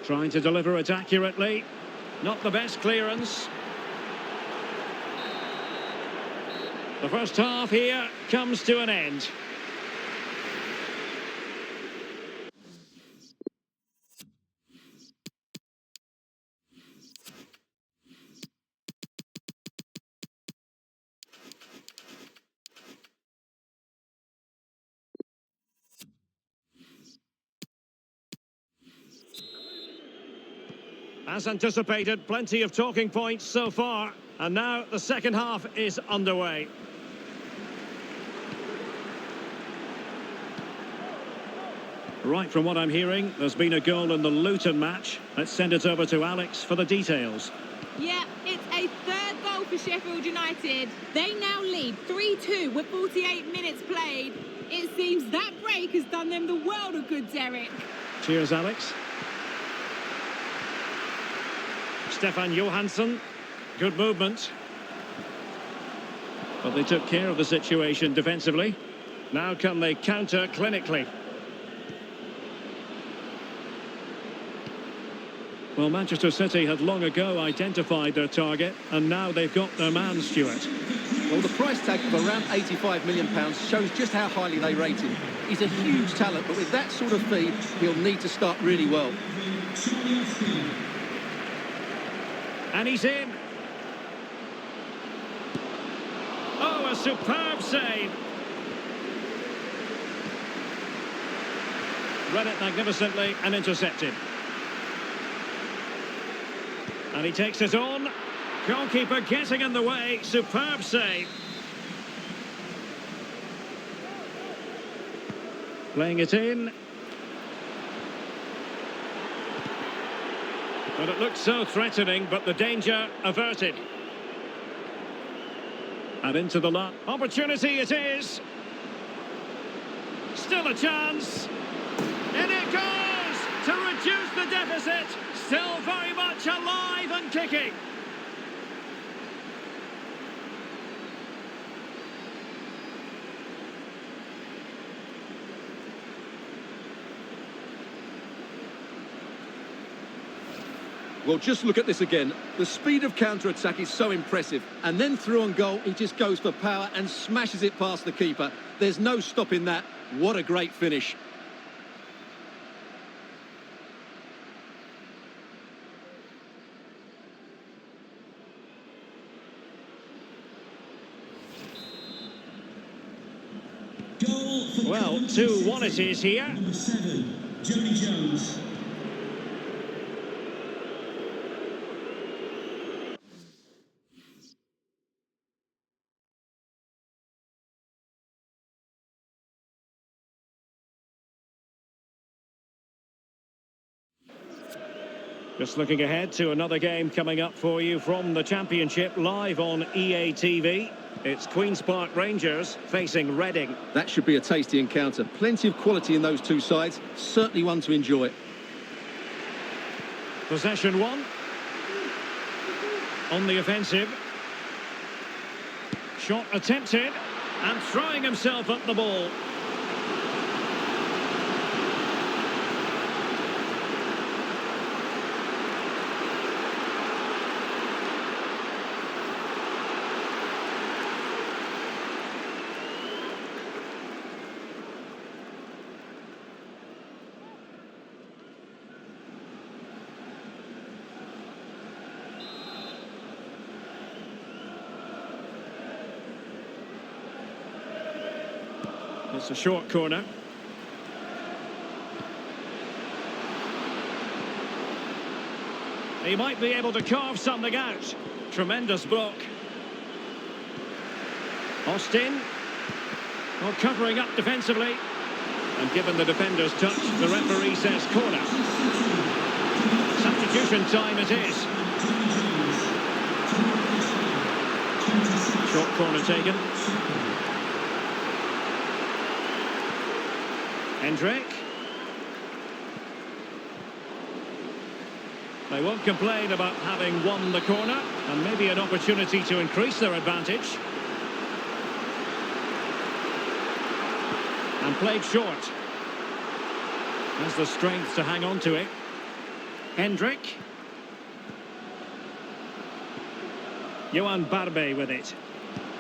Trying to deliver it accurately. Not the best clearance. The first half here comes to an end. As anticipated, plenty of talking points so far. And now the second half is underway. Right, from what I'm hearing, there's been a goal in the Luton match. Let's send it over to Alex for the details. Yeah, it's a third goal for Sheffield United. They now lead 3-2 with 48 minutes played. It seems that break has done them the world of good, Derek. Cheers, Alex. Stefan Johansson, good movement. But they took care of the situation defensively. Now can they counter clinically? Well, Manchester City had long ago identified their target, and now they've got their man, Stuart. Well, the price tag of around £85 million shows just how highly they rate him. He's a huge talent, but with that sort of fee, he'll need to start really well. And he's in. Oh, a superb save. Read it magnificently and intercepted. And he takes it on. Goalkeeper getting in the way. Superb save. Playing it in. But it looked so threatening, but the danger averted. And into the lot. Opportunity it is. Still a chance. In it goes to reduce the deficit. Still very much alive and kicking. Well, just look at this again. The speed of counter-attack is so impressive. And then through on goal, he just goes for power and smashes it past the keeper. There's no stopping that. What a great finish. Well, 2-1 it is here. Number 7, Jody Jones. Just looking ahead to another game coming up for you from the Championship, live on EA TV. It's Queen's Park Rangers facing Reading. That should be a tasty encounter. Plenty of quality in those two sides. Certainly one to enjoy. Possession one. On the offensive. Shot attempted. And throwing himself at the ball. It's a short corner. He might be able to carve something out. Tremendous block. Austin. Well, covering up defensively. And given the defender's touch, the referee says corner. Substitution time it is. Short corner taken. Hendrick. They won't complain about having won the corner, and maybe an opportunity to increase their advantage. And played short. Has the strength to hang on to it. Hendrick. Johan Barbe with it.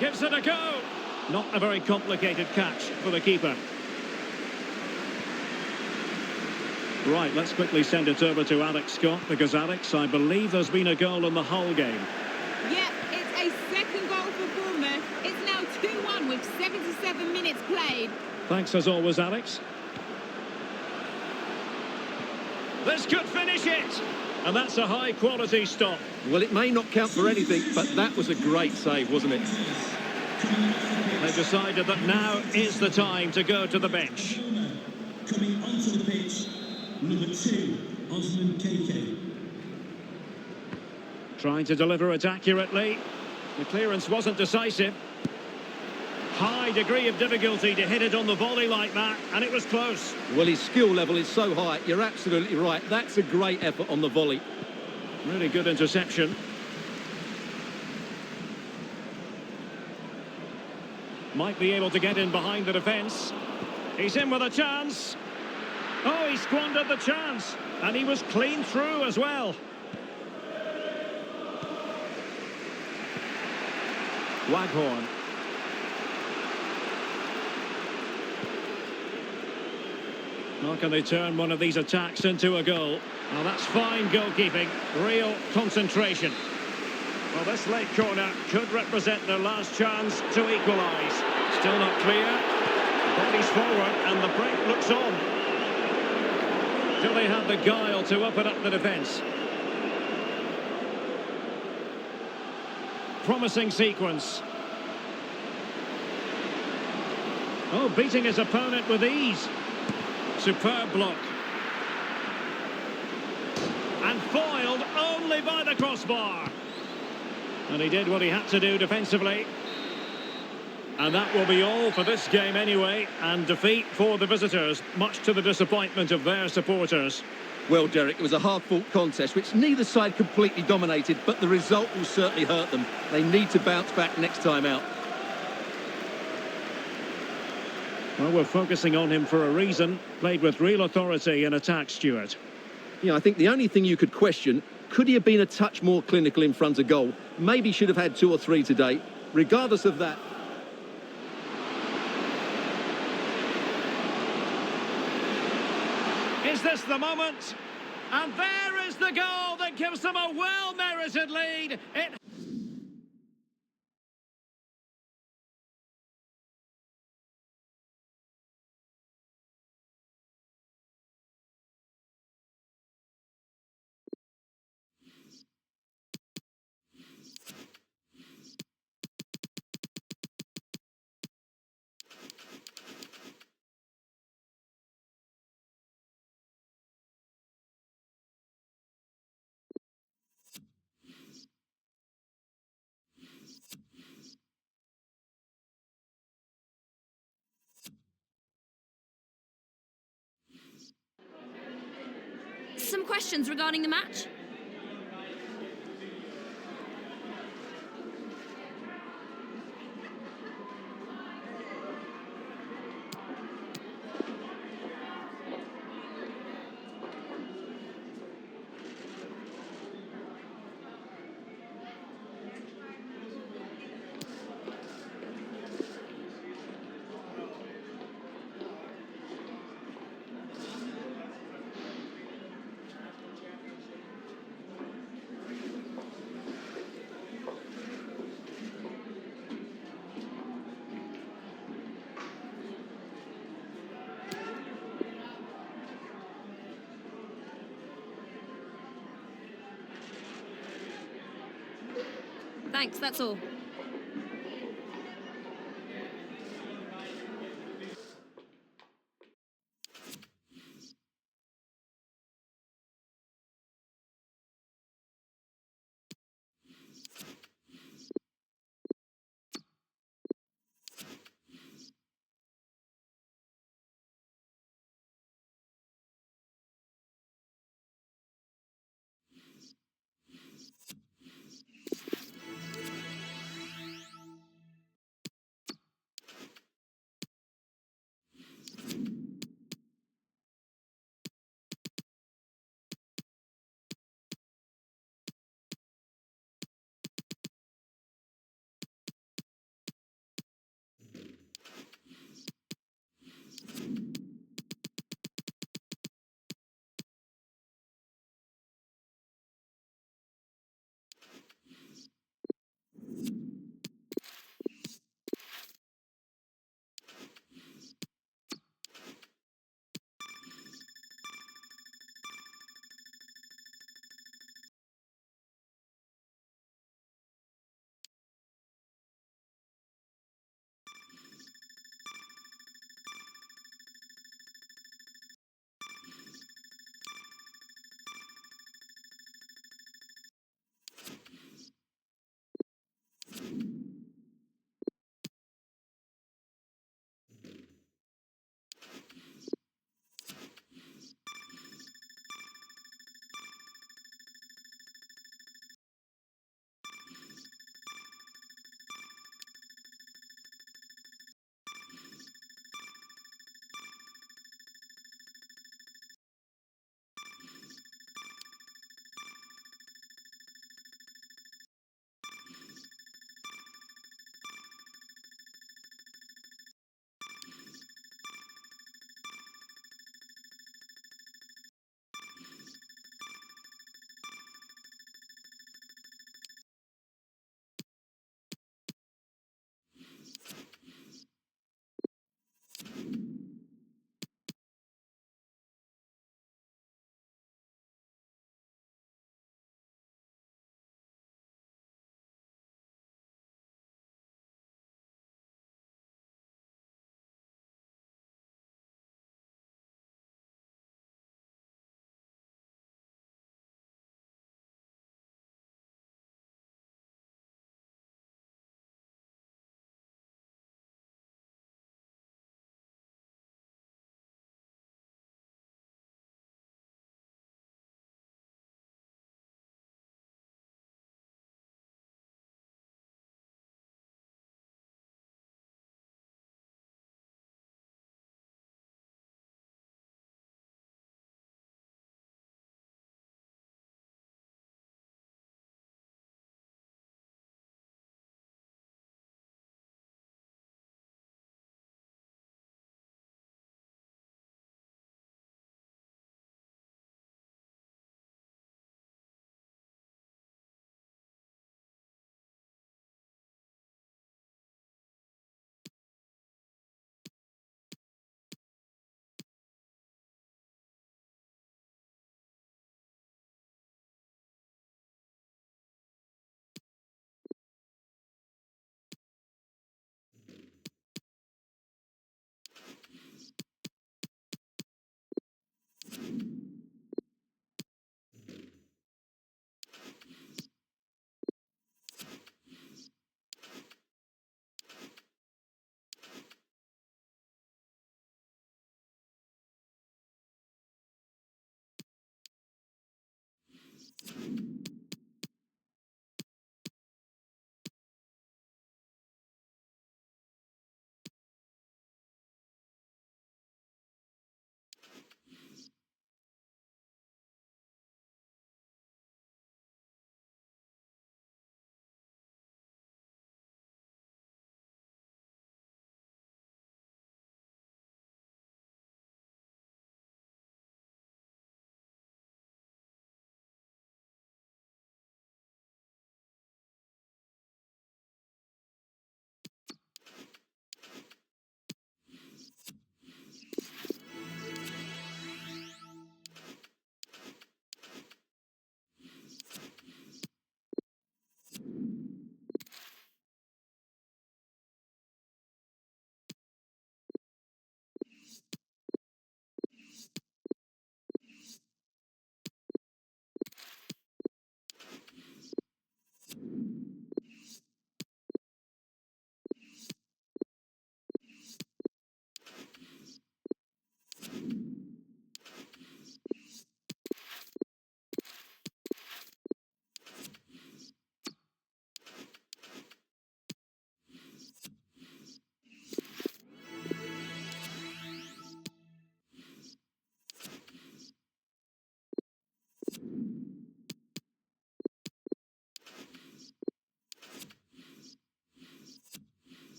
Gives it a go. Not a very complicated catch for the keeper. Right, let's quickly send it over to Alex Scott, because Alex, I believe there's been a goal in the Hull game. Yep, it's a second goal for Bournemouth. It's now 2-1 with 77 minutes played. Thanks as always, Alex. This could finish it! And that's a high-quality stop. Well, it may not count for anything, but that was a great save, wasn't it? They decided that now is the time to go to the bench. Coming onto the pitch, number 2, Osman KK. Trying to deliver it accurately. The clearance wasn't decisive. High degree of difficulty to hit it on the volley like that, and it was close. Well, his skill level is so high. You're absolutely right. That's a great effort on the volley. Really good interception. Might be able to get in behind the defence. He's in with a chance. Oh, he squandered the chance. And he was clean through as well. Waghorn. How can they turn one of these attacks into a goal? Well, that's fine goalkeeping. Real concentration. Well, this late corner could represent their last chance to equalise. Still not clear. Bodies forward and the break looks on. Do they have the guile to open up the defence? Promising sequence. Oh, beating his opponent with ease. Superb block. And foiled only by the crossbar. And he did what he had to do defensively. And that will be all for this game anyway. And defeat for the visitors, much to the disappointment of their supporters. Well, Derek, it was a hard-fought contest, which neither side completely dominated, but the result will certainly hurt them. They need to bounce back next time out. Well, we're focusing on him for a reason. Played with real authority in attack, Stuart. Yeah, I think the only thing you could question, Could he have been a touch more clinical in front of goal? Maybe should have had 2 or 3 today. Regardless of that, Is this the moment? And there is the goal that gives them a well-merited lead. Some questions regarding the match? Thanks, that's all.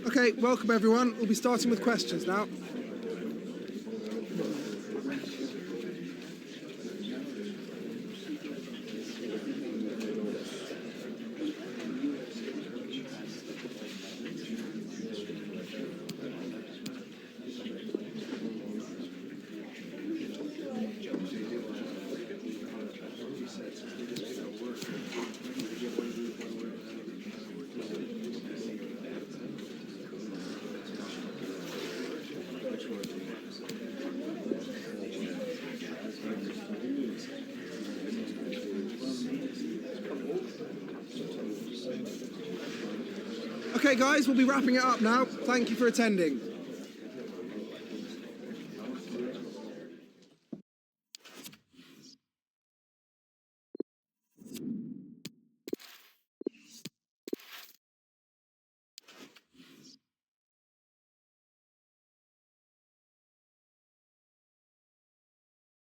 Okay, welcome everyone. We'll be starting with questions now. Okay guys, we'll be wrapping it up now. Thank you for attending.